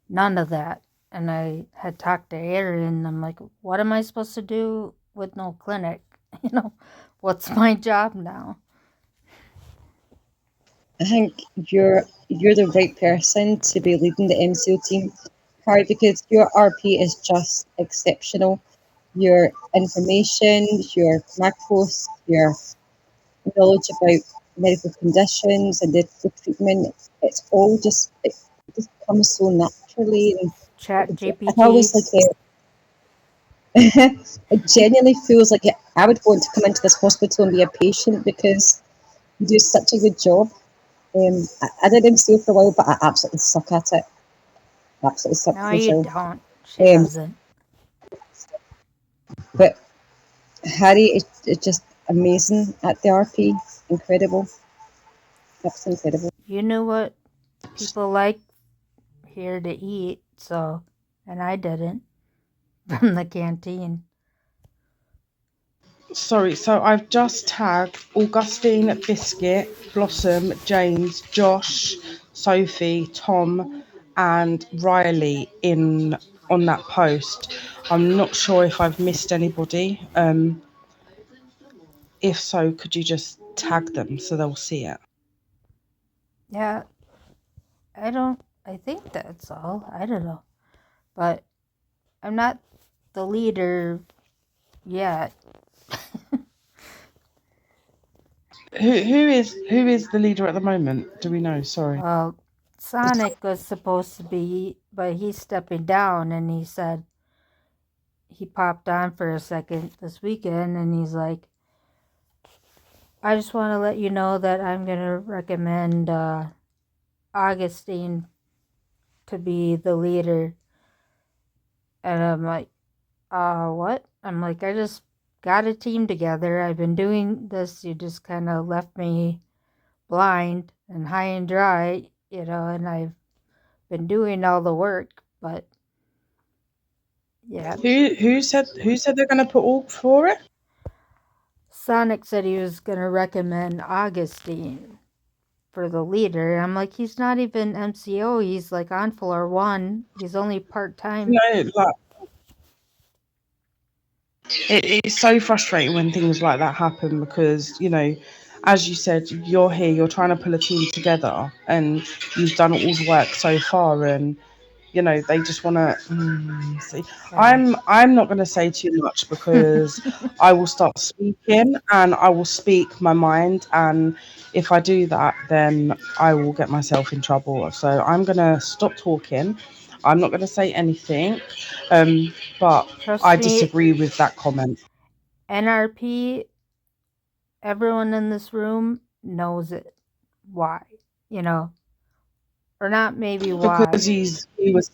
none of that. And I had talked to Aaron, and I'm like, what am I supposed to do with no clinic? You know, what's my job now? I think you're the right person to be leading the MCO team, Harry, because your RP is just exceptional. Your information, your macros, your knowledge about medical conditions and the treatment, it's all just, it just comes so naturally. And Chat it always GPT. it genuinely feels like I would want to come into this hospital and be a patient, because you do such a good job. I did MCO for a while, but I absolutely suck at it. Absolutely suck No, at the you job. don't. She doesn't. But Harry is just amazing at the RP. Incredible. Absolutely incredible. You knew what people like here to eat, so, and I didn't, from the canteen. Sorry, so I've just tagged Augustine, Biscuit, Blossom, James, Josh, Sophie, Tom, and Riley in on that post. I'm not sure if I've missed anybody. If so, could you just tag them so they'll see it? Yeah, I think that's all. I don't know. But I'm not the leader yet. Who is the leader at the moment? Do we know? Sorry. Well, Sonic was supposed to be, but he's stepping down, and he said he popped on for a second this weekend, and he's like, I just want to let you know that I'm going to recommend Augustine to be the leader. And I'm like, what? I'm like, I just got a team together. I've been doing this. You just kind of left me blind and high and dry, you know, and I've been doing all the work, but yeah. Who said they're going to put all for it? Sonic said he was going to recommend Augustine for the leader. I'm like, he's not even MCO. He's like on floor 1. He's only part-time. No, like, it's so frustrating when things like that happen, because, you know, as you said, you're here, you're trying to pull a team together, and you've done all the work so far, and, you know, they just want to see. Yeah. I'm not going to say too much, because I will start speaking and I will speak my mind, and if I do that, then I will get myself in trouble. So I'm going to stop talking. I'm not going to say anything, but Trust I me, disagree with that comment. NRP, everyone in this room knows it. Why? You know? Or not maybe why. Because he was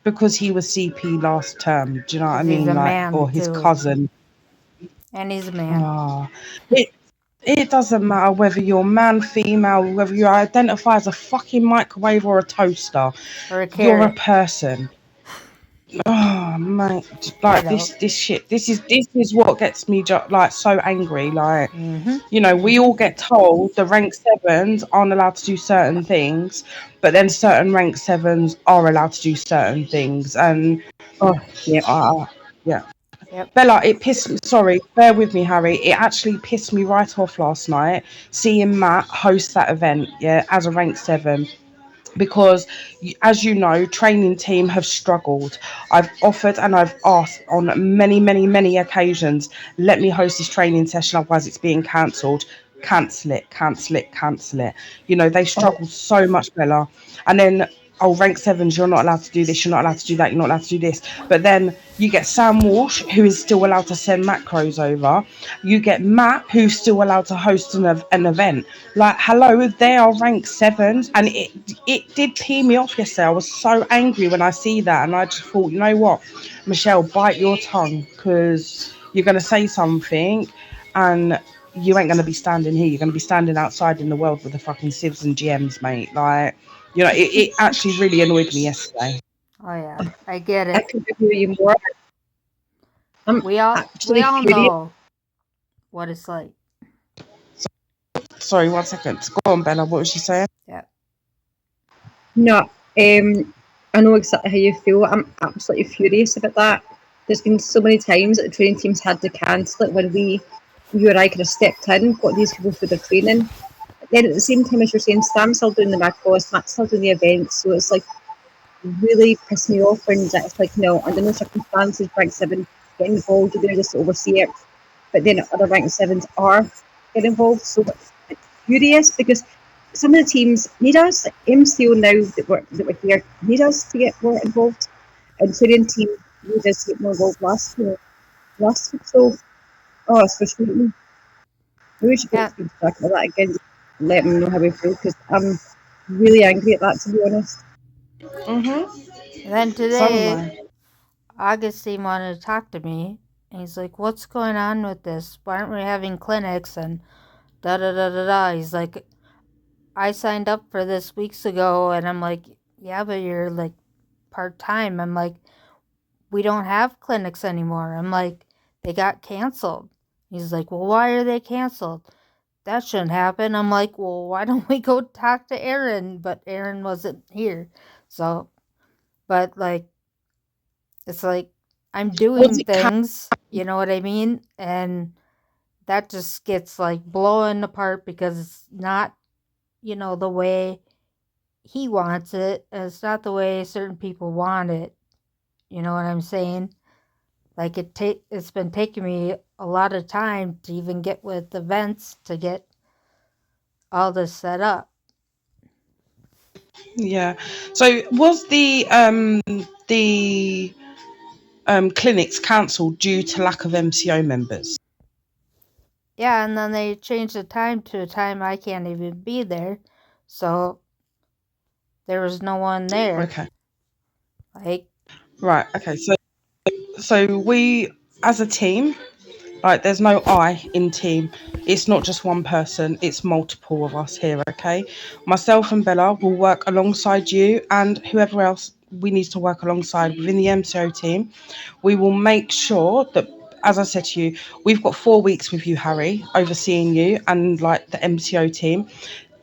CP last term. Do you know what I He's mean? a Like, man, or his too. cousin. And he's a man. It doesn't matter whether you're man, female, whether you identify as a fucking microwave or a toaster. Or a You're a carrot. person. Oh mate, I like know. this shit. This is what gets me like so angry. Like, Mm-hmm. you know, we all get told the rank 7s aren't allowed to do certain things, but then certain rank 7s are allowed to do certain things. And yeah. Yep. Bella, it pissed me. Sorry, bear with me, Harry. It actually pissed me right off last night seeing Matt host that event. Yeah, as a rank 7. Because as you know, training team have struggled. I've offered and I've asked on many occasions, let me host this training session, otherwise it's being cancelled. Cancel it. You know, they struggled so much, Bella. And then, oh, rank 7s, you're not allowed to do this, you're not allowed to do that, you're not allowed to do this. But then you get Sam Walsh, who is still allowed to send macros over. You get Matt, who's still allowed to host an event. Like, hello, they are rank 7s, and it did pee me off yesterday. I was so angry when I see that, and I just thought, you know what, Michelle, bite your tongue, because you're going to say something, and you ain't going to be standing here. You're going to be standing outside in the world with the fucking civs and GMs, mate. Like, you know, it actually really annoyed me yesterday. Oh yeah, I get it. I couldn't agree with you more. We all furious. know what it's like. Sorry, 1 second. Go on, Bella. What was she saying? Yeah. No, I know exactly how you feel. I'm absolutely furious about that. There's been so many times that the training teams had to cancel it when you or I could have stepped in, got these people through their training. But then at the same time as you're saying, Sam's still doing the macros, Matt's still doing the events, so it's like really pissed me off when it's like, no, under no circumstances, rank 7 get involved, you're there just to oversee it. But then other rank 7s are getting involved, so it's furious because some of the teams need us, like MCO now that we're here, need us to get more involved. And training team need us to get more involved last week. So, it's frustrating. Maybe we should get to talk about that again. Let them know how we feel because I'm really angry at that, to be honest. And then today, Augustine wanted to talk to me, and he's like, "What's going on with this? Why aren't we having clinics?" And da da da da da. He's like, "I signed up for this weeks ago," and I'm like, "Yeah, but you're like part-time." I'm like, "We don't have clinics anymore." I'm like, "They got canceled." He's like, "Well, why are they canceled? That shouldn't happen." I'm like, "Well, why don't we go talk to Aaron?" But Aaron wasn't here. So, but like, it's like I'm doing things, you know what I mean? And that just gets like blown apart because it's not, you know, the way he wants it. And it's not the way certain people want it. You know what I'm saying? Like it's been taking me a lot of time to even get with events to get all this set up. Yeah. So was the clinics cancelled due to lack of MCO members? Yeah, and then they changed the time to a time I can't even be there. So there was no one there. Okay. Like, right. Okay. So we, as a team, like, there's no I in team. It's not just one person. It's multiple of us here. Okay. Myself and Bella will work alongside you and whoever else we need to work alongside within the MCO team. We will make sure that, as I said to you, we've got 4 weeks with you, Harry, overseeing you and like the MCO team.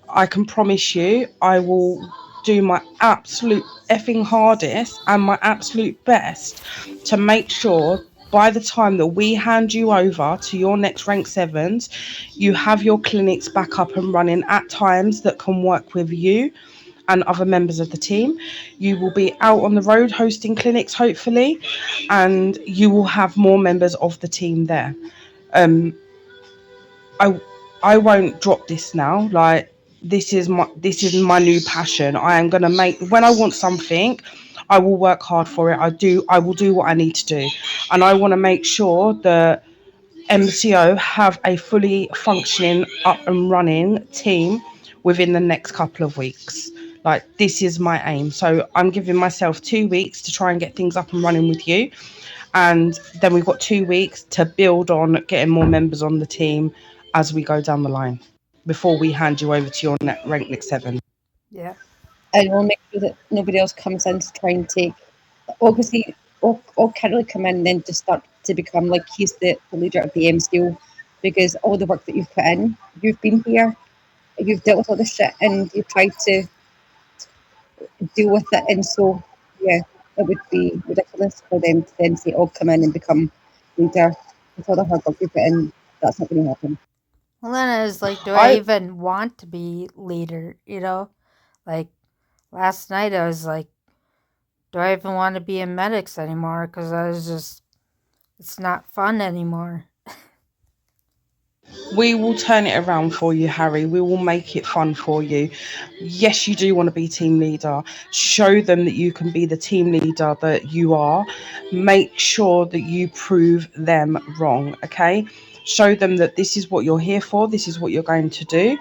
I can promise you I will do my absolute effing hardest and my absolute best to make sure by the time that we hand you over to your next rank 7s, you have your clinics back up and running at times that can work with you and other members of the team. You will be out on the road hosting clinics, hopefully, and you will have more members of the team there. I won't drop this now. Like, this is my new passion. I am gonna make, when I want something, I will work hard for it. I will do what I need to do, and I want to make sure that MCO have a fully functioning, up and running team within the next couple of weeks. Like, this is my aim. So I'm giving myself 2 weeks to try and get things up and running with you, and then we've got 2 weeks to build on getting more members on the team as we go down the line before we hand you over to your rank next 7. Yeah. And we'll make sure that nobody else comes in to try and take. Obviously, I'll currently come in and then just start to become like he's the leader of the MCO, because all the work that you've put in, you've been here, you've dealt with all this shit, and you've tried to deal with it. And so, yeah, it would be ridiculous for them to then say, "Oh, come in and become leader." With all the hard work you put in, that's not going to happen. Well, then it's like, do I even want to be leader? You know, like last night I was like, do I even want to be in medics anymore? Because I was just, it's not fun anymore. We will turn it around for you, Harry. We will make it fun for you. Yes, you do want to be team leader. Show them that you can be the team leader that you are. Make sure that you prove them wrong, okay? Show them that this is what you're here for. This is what you're going to do.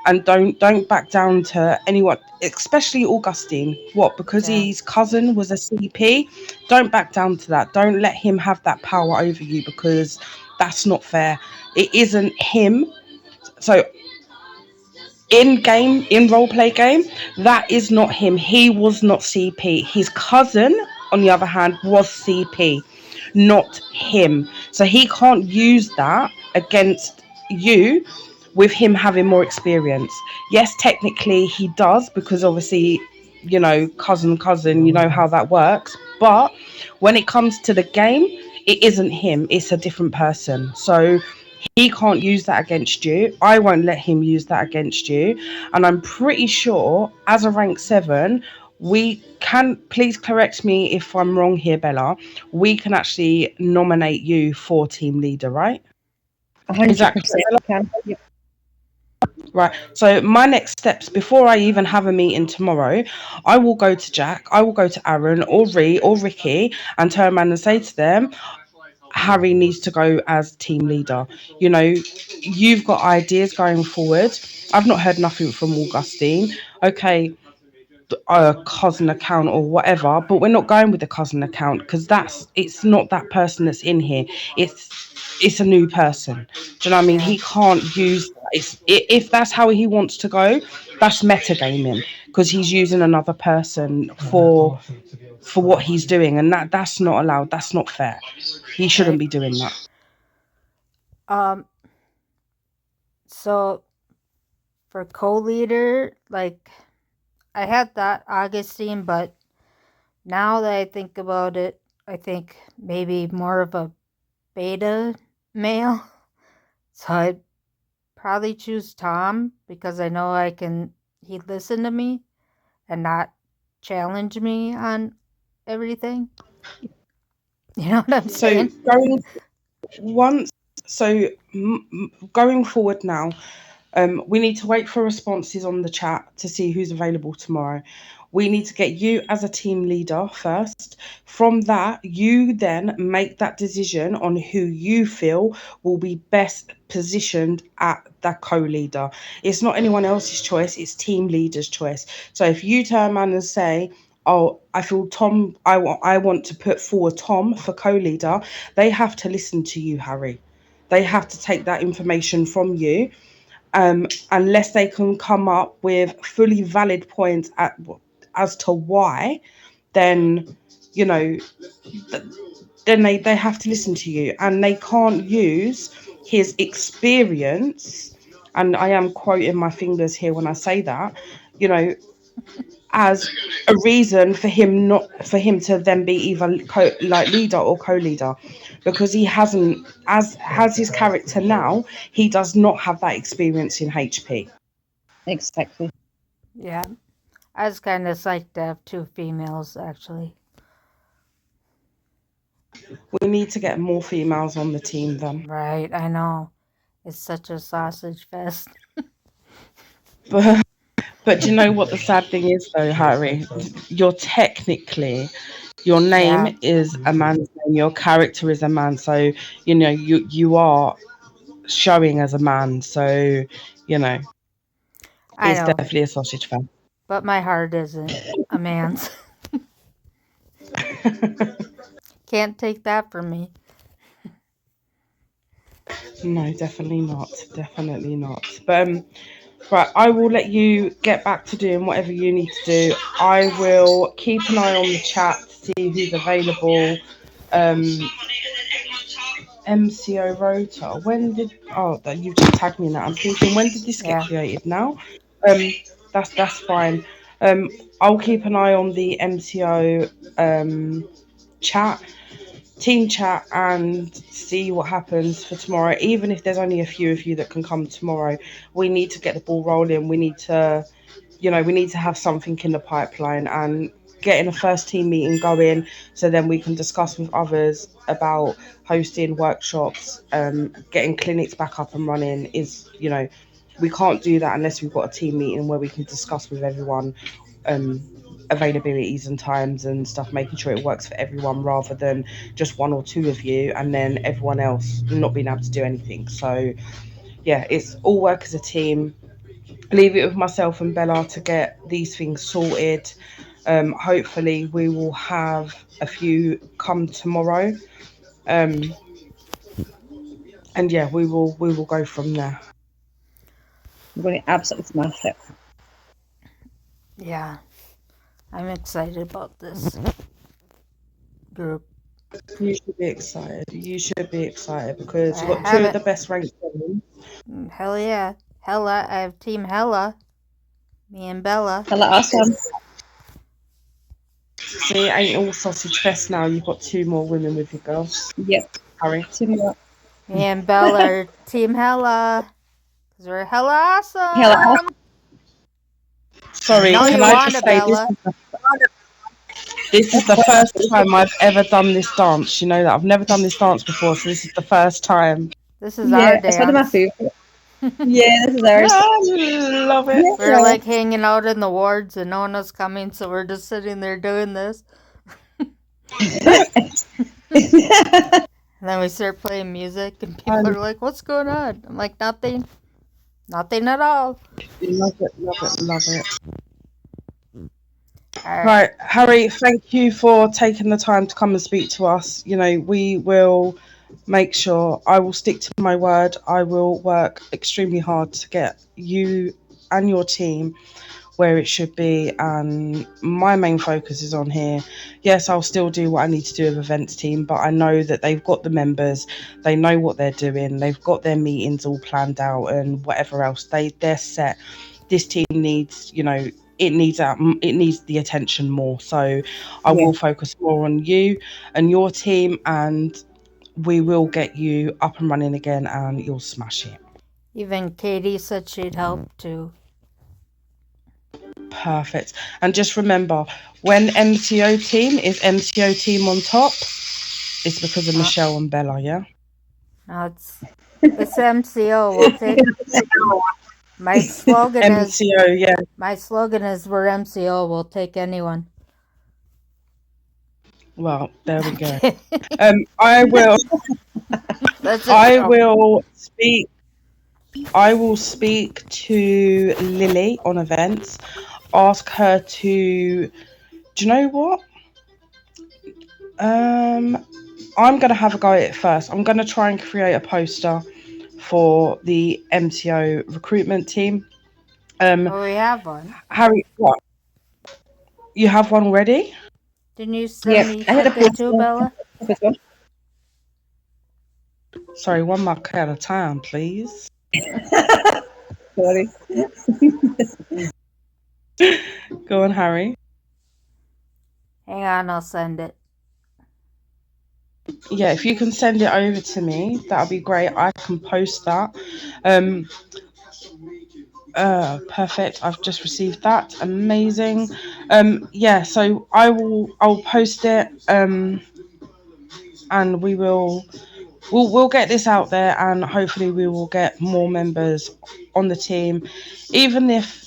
And don't back down to anyone, especially Augustine. What? Because his cousin was a CP? Don't back down to that. Don't let him have that power over you, because that's not fair. It isn't him. So in game, in roleplay game, that is not him. He was not CP. His cousin, on the other hand, was CP, not him. So he can't use that against you with him having more experience. Yes, technically he does, because obviously, you know, cousin, you know how that works. But when it comes to the game, it isn't him. It's a different person. So he can't use that against you. I won't let him use that against you. And I'm pretty sure, as a rank 7, we can, please correct me if I'm wrong here, Bella, we can actually nominate you for team leader, right? 100%. Yep. Right. So my next steps, before I even have a meeting tomorrow, I will go to Jack, I will go to Aaron or Ree or Ricky and turn around and say to them, Harry needs to go as team leader. You know, you've got ideas going forward. I've not heard nothing from Augustine. Okay, a cousin account or whatever, but we're not going with the cousin account, because it's not that person that's in here. It's a new person. Do you know what I mean? He can't use that. If that's how he wants to go, that's metagaming, because he's using another person for what he's doing, and that's not allowed. That's not fair. He shouldn't be doing that. So for co-leader, like I had that Augustine, but now that I think about it, I think maybe more of a beta male. So I'd probably choose Tom, because I know he'd listen to me and not challenge me on everything. You know what I'm saying? Going forward now, we need to wait for responses on the chat to see who's available tomorrow. We need to get you as a team leader first. From that, you then make that decision on who you feel will be best positioned at that co-leader. It's not anyone else's choice, it's team leader's choice. So if you turn around and say, oh, I feel Tom, I want to put forward Tom for co-leader, they have to listen to you, Harry. They have to take that information from you, unless they can come up with fully valid points as to why, then, you know, then they have to listen to you, and they can't use his experience, and I am quoting my fingers here when I say that, you know, as a reason for him to then be either leader or co-leader, because he hasn't, as his character now, he does not have that experience in HP. Exactly. Yeah, I was kind of psyched to have 2 females, actually. We need to get more females on the team then. Right, I know. It's such a sausage fest. But do you know what the sad thing is, though, Harry? Your name is a man's name. Your character is a man. So, you know, you are showing as a man. So, you know, it's definitely a sausage fest. But my heart isn't a man's. Can't take that from me. No, definitely not. Definitely not. But right, I will let you get back to doing whatever you need to do. I will keep an eye on the chat see who's available. MCO Rota. When did that you just tagged me in that? I'm thinking, when did this get created now? That's fine. I'll keep an eye on the MCO chat, team chat, and see what happens for tomorrow. Even if there's only a few of you that can come tomorrow, we need to get the ball rolling. We need to, we need to have something in the pipeline and getting a first team meeting going, so then we can discuss with others about hosting workshops, getting clinics back up and running. Is we can't do that unless we've got a team meeting where we can discuss with everyone availabilities and times and stuff, making sure it works for everyone rather than just one or two of you and then everyone else not being able to do anything. So yeah, it's all work as a team. Leave it with myself and Bella to get these things sorted. Hopefully we will have a few come tomorrow, and yeah, we will go from there. I'm going to absolutely smash it. Yeah, I'm excited about this group. You should be excited. You should be excited because you've got two of the best ranked women. Hell yeah. Hella, I have Team Hella. Me and Bella. Hella awesome. See, it ain't all sausage fest now. You've got two more women with you, girls. Yep. Harry. Two more. Me and Bella are Team Hella. Because we're hella awesome. Hella awesome. Sorry, No, can you I want just it, say Bella. this is the first time I've ever done this dance. You know that I've never done this dance before, so this is the first time. This is our dance. It's one of my favorite. Yeah, this is ours. I love it. We're like hanging out in the wards and no one was coming, so we're just sitting there doing this. And then we start playing music and people are like, what's going on? I'm like, nothing. Nothing at all. Love it, love it, love it. Right, Harry, thank you for taking the time to come and speak to us. We will make sure, I will stick to my word. I will work extremely hard to get you and your team where it should be, and my main focus is on here. Yes, I'll still do what I need to do with events team, but I know that they've got the members, they know what they're doing, they've got their meetings all planned out and whatever else, they're set. This team needs, it needs the attention more. So I will focus more on you and your team, and we will get you up and running again and you'll smash it. Even Katie said she'd help too. Perfect. And just remember, when MCO team is MCO team on top, it's because of Michelle and Bella, yeah? No, it's MCO. We'll take my slogan MCO, is yeah. My slogan is we're MCO, we'll take anyone. Well, there we go. I will speak to Lily on events, ask her to, do you know what? I'm going to have a go at it first. I'm going to try and create a poster for the MCO recruitment team. We have one. Harry, what? You have one already? Didn't you send me something too, Bella? Sorry, one mark at a time, please. Sorry. Go on, Harry. Hang on, I'll send it. Yeah, if you can send it over to me, that'll be great. I can post that. Perfect. I've just received that. Amazing. Yeah, so I'll post it. And we'll get this out there, and hopefully we will get more members on the team. Even if,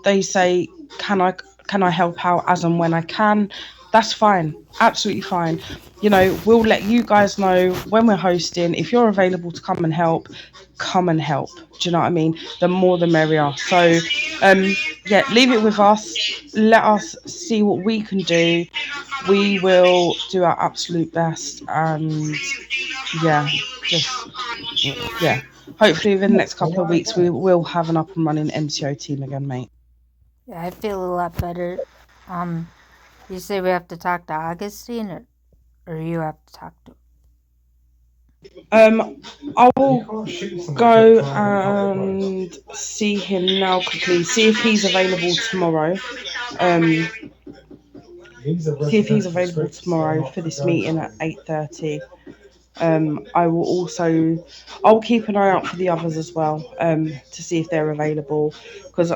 they say, can I help out as and when I can, that's fine. Absolutely fine. We'll let you guys know when we're hosting. If you're available to come and help, come and help. Do you know what I mean? The more the merrier. So yeah, leave it with us. Let us see what we can do. We will do our absolute best, and hopefully within the next couple of weeks we will have an up and running MCO team again, mate. Yeah, I feel a lot better. You say we have to talk to Augustine, or you have to talk to? I will go and see him now quickly. See if he's available tomorrow. See if he's available tomorrow for this meeting at 8:30. I'll keep an eye out for the others as well, to see if they're available, because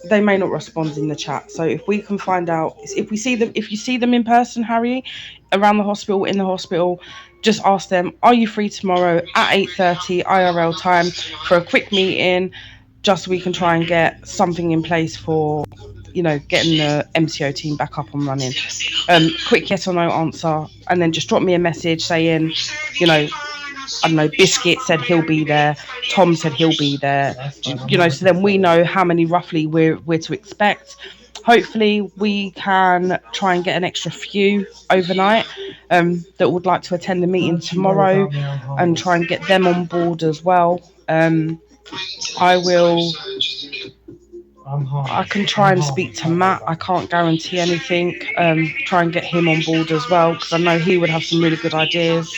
they may not respond in the chat. So if we can find out, if you see them in person, Harry, around the hospital, in the hospital, just ask them, are you free tomorrow at 8:30 IRL time for a quick meeting, just so we can try and get something in place for, getting the MCO team back up and running. Quick yes or no answer, and then just drop me a message saying, I don't know, Biscuit said he'll be there, Tom said he'll be there, so then we know how many roughly we're to expect. Hopefully we can try and get an extra few overnight that would like to attend the meeting tomorrow, and try and get them on board as well. I can try and speak to Matt. I can't guarantee anything. Try and get him on board as well, because I know he would have some really good ideas.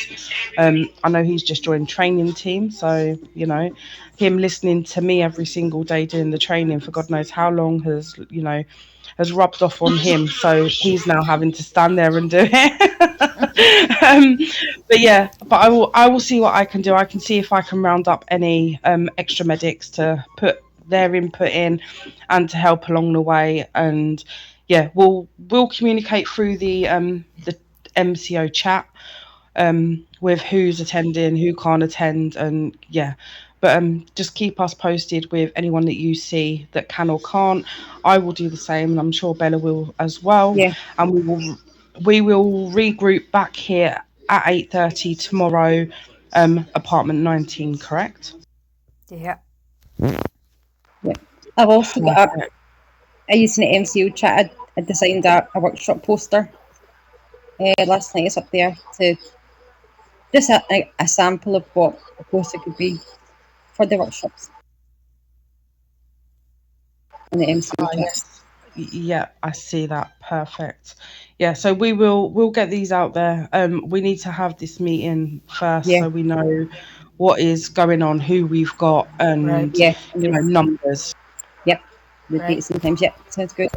I know he's just joined training team, so him listening to me every single day doing the training for God knows how long has rubbed off on him. So he's now having to stand there and do it. But I will see what I can do. I can see if I can round up any extra medics to put their input in and to help along the way. And we'll communicate through the MCO chat with who's attending, who can't attend, and but just keep us posted with anyone that you see that can or can't. I will do the same, and I'm sure Bella will as well. And we will regroup back here at 8:30 tomorrow, apartment 19, correct? Yeah. I've also got up. I used an MCO chat. I designed a workshop poster last night. It's up there to just a sample of what the poster could be for the workshops. In the MCO chat. Yeah, I see that. Perfect. Yeah, so we'll get these out there. We need to have this meeting first, so we know what is going on, who we've got, and numbers. Yep, the dates sometimes. Yep, sounds good.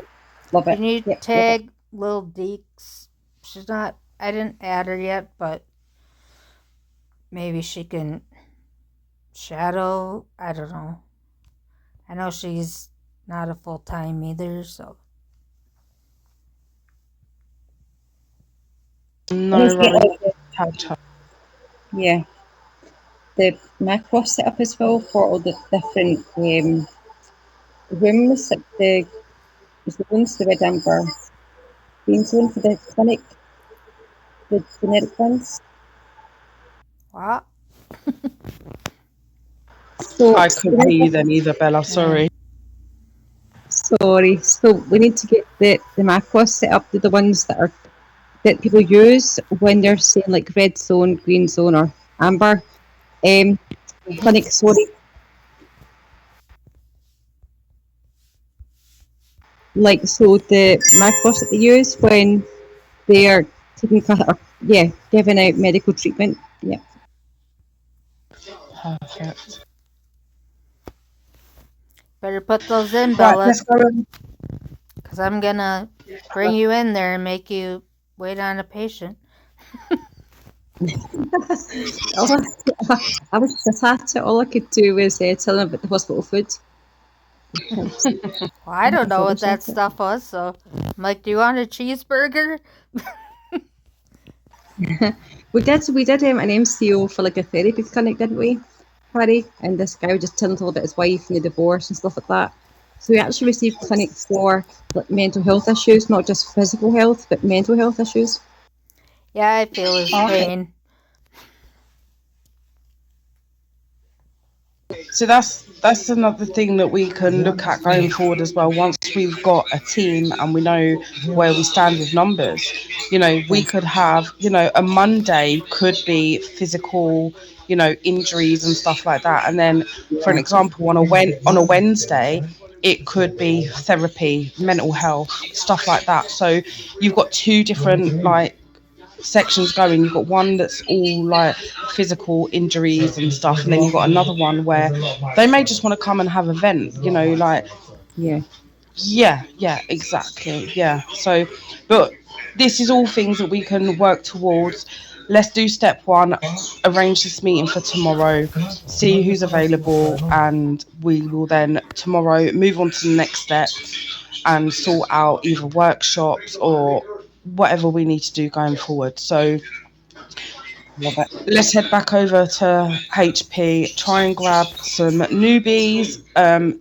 Love it. Can you tag Lil Deeks? She's not. I didn't add her yet, but maybe she can shadow. I don't know. I know she's not a full time either, so. No, yeah. The macro setup as well for all the different rooms, like the ones, the red amber green zone for the clinic, the generic ones. What? So I couldn't hear you then either, Bella. Sorry. Sorry. So we need to get the macros set up to the ones that people use when they're saying like red zone, green zone, or amber. Clinic, sorry. Like, so the macros that they use when they are taking, giving out medical treatment. Yeah. Perfect. Better put those in, Right, Bella. let's go. Because I'm gonna bring you in there and make you wait on a patient. I was just at it. All I could do was tell them about the hospital food. Well, I don't know what that stuff was, so I'm like, do you want a cheeseburger? We did an MCO for like a therapy clinic, didn't we, Harry? And this guy was just telling us all about his wife and the divorce and stuff like that. So we actually received clinics for like mental health issues, not just physical health, but mental health issues. Yeah, I feel his pain. So that's another thing that we can look at going forward as well. Once we've got a team and we know where we stand with numbers, we could have, a Monday could be physical, injuries and stuff like that. And then, for an example, on a Wednesday, it could be therapy, mental health, stuff like that. So you've got two different like sections going. You've got one that's all like physical injuries and stuff, and then you've got another one where they may just want to come and have a vent, you know, like yeah, exactly. Yeah. So, but this is all things that we can work towards. Let's do step one, arrange this meeting for tomorrow, see who's available, and we will then tomorrow move on to the next step and sort out either workshops or whatever we need to do going forward. So let's head back over to HP, try and grab some newbies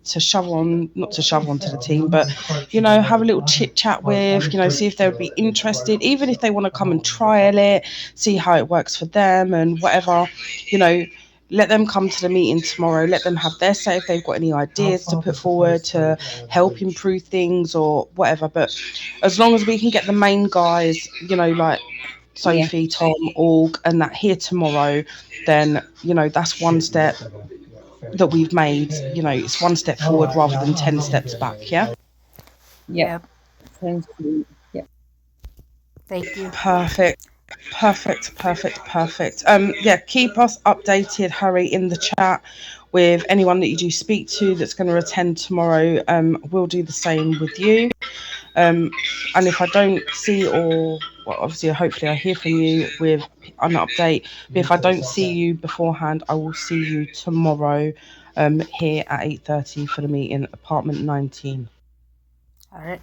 to shove on, not to shove onto the team, but, you know, have a little chit chat with, you know, see if they would be interested, even if they want to come and trial it, see how it works for them and whatever, you know. Let them come to the meeting tomorrow. Let them have their say if they've got any ideas to put forward to help improve things or whatever. But as long as we can get the main guys, you know, like Sophie, Tom, Org, and that here tomorrow, then, you know, that's one step that we've made. You know, it's one step forward rather than 10 steps back. Yeah. Yep. Sounds good. Yep. Thank you. Perfect. Yeah, keep us updated, Harry, in the chat with anyone that you do speak to that's going to attend tomorrow. We'll do the same with you. And if I don't see or, well, obviously, hopefully I hear from you with an update. But if I don't see you beforehand, I will see you tomorrow here at 8:30 for the meeting, apartment 19. All right.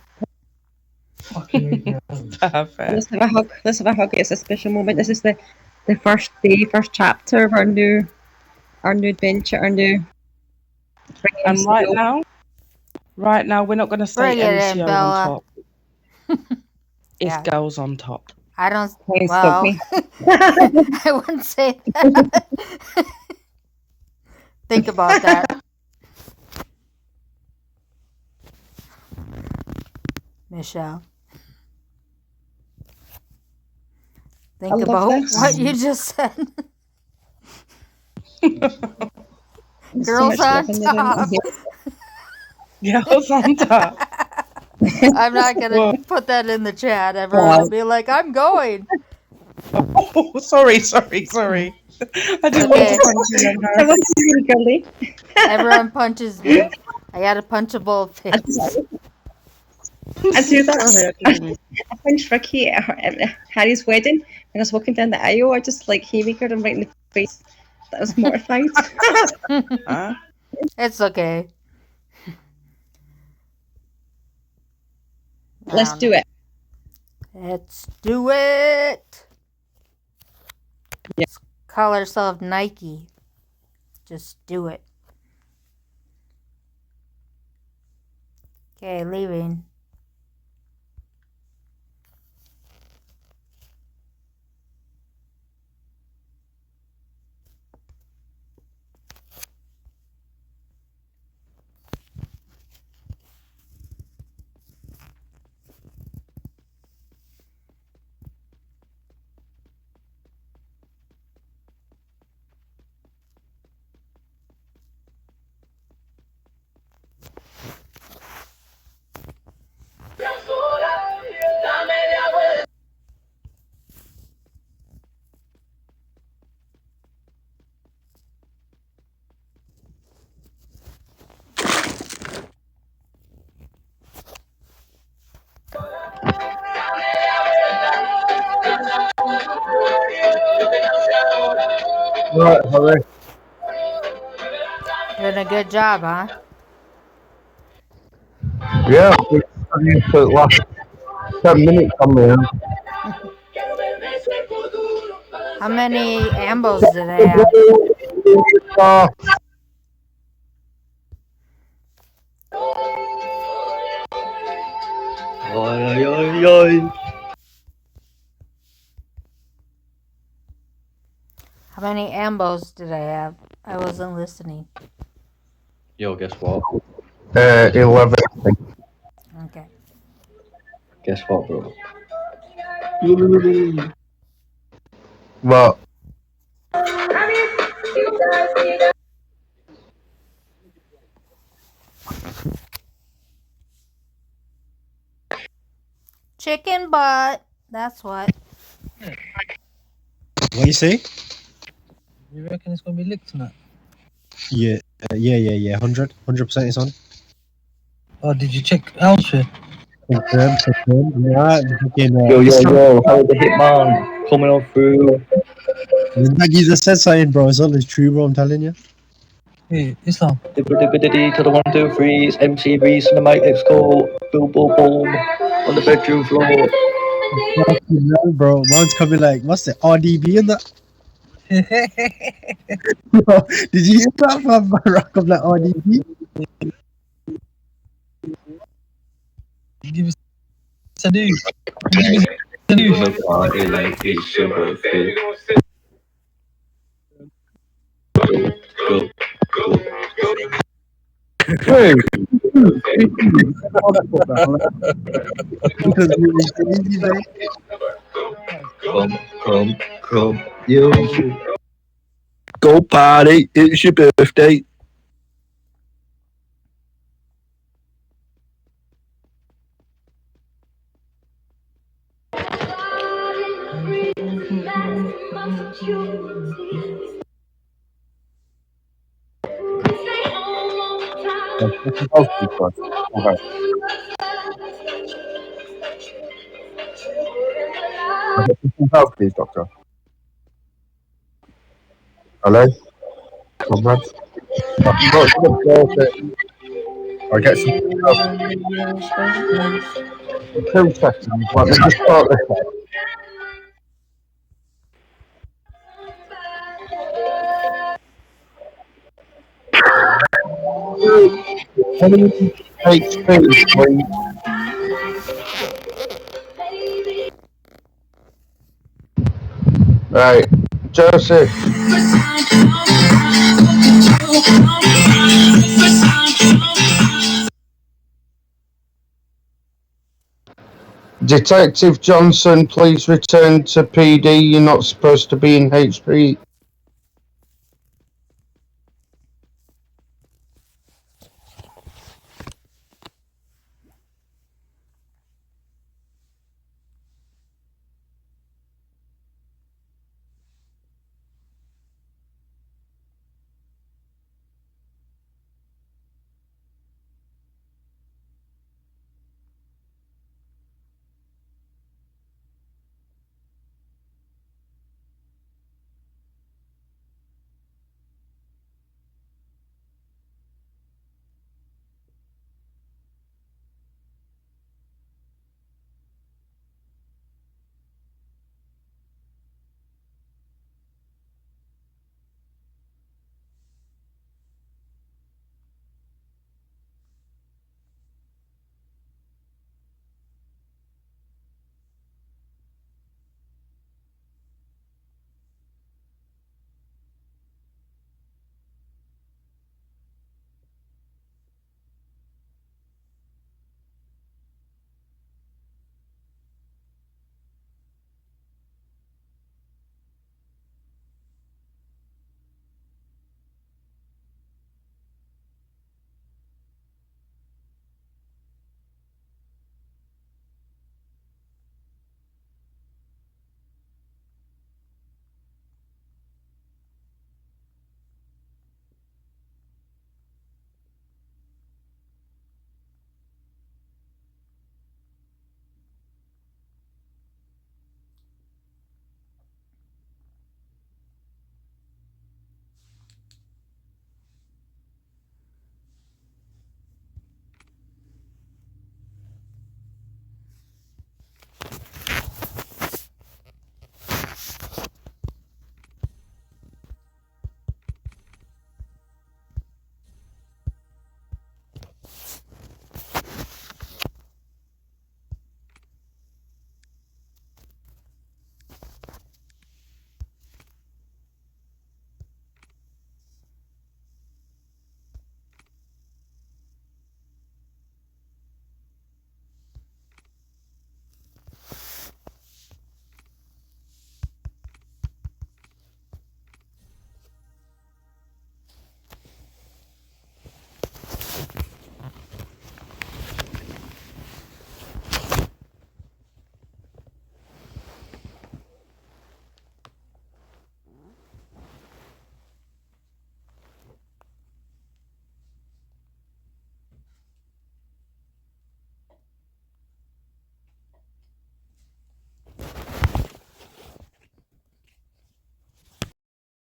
Perfect. Let's have a hug. Let's have a hug. It's a special moment. This is the first day, first chapter of our new adventure, our new. And right now, we're not going to say Bring it in, MCO Bella. on top. It's girls on top. I don't. Please Well, stop me. I wouldn't say that. Think about that. Michelle. Think love about this. what you just said. There's so Girls much on love in the room. top. Girls on top. I'm not gonna put that in the chat. Everyone will be like, "I'm going." Oh, sorry. I didn't Okay. want to punch you in I her. want to be really girly. Everyone punches me. I got a punchable face. I do that. I punched Ricky at Harry's wedding, and I was walking down the aisle. I just like haymakered him right in the face. That was mortified. It's okay. Let's do it. Let's do it. Let's call ourselves Nike. Just do it. Okay, leaving. Right, Harry. Doing a good job, huh? Yeah, we're studying for the last 10 minutes on there. How many ambos do they have? How many ambos did I have? I wasn't listening. Yo, guess what? 11. Okay. Guess what, bro? What? chicken butt. That's what. What you say? You reckon it's gonna be licked tonight? Yeah, 100% it's on. Oh, did you check elsewhere? Confirm. Yeah, fucking, Yo, how the hitman coming on through? That geezer said something, bro. It's all is true, bro. I'm telling you. Hey, Islam. To the 1, 2, 3, it's MCV Cinematic, let's go. Boom, boom, boom. On the bedroom floor. Fucking hell, bro. Man's coming like, what's the RDB and that? Bro, did you hear that from Rock of like RDB? Give us a news. Give us a news. It's your birthday. Hey. Come, you. Go party, it's your birthday. Help, please, doctor. Hello? Comrade? I get some help. 2 seconds. Let me just start this one. HP, please. Right, Joseph. Detective Johnson, please return to PD. You're not supposed to be in HP.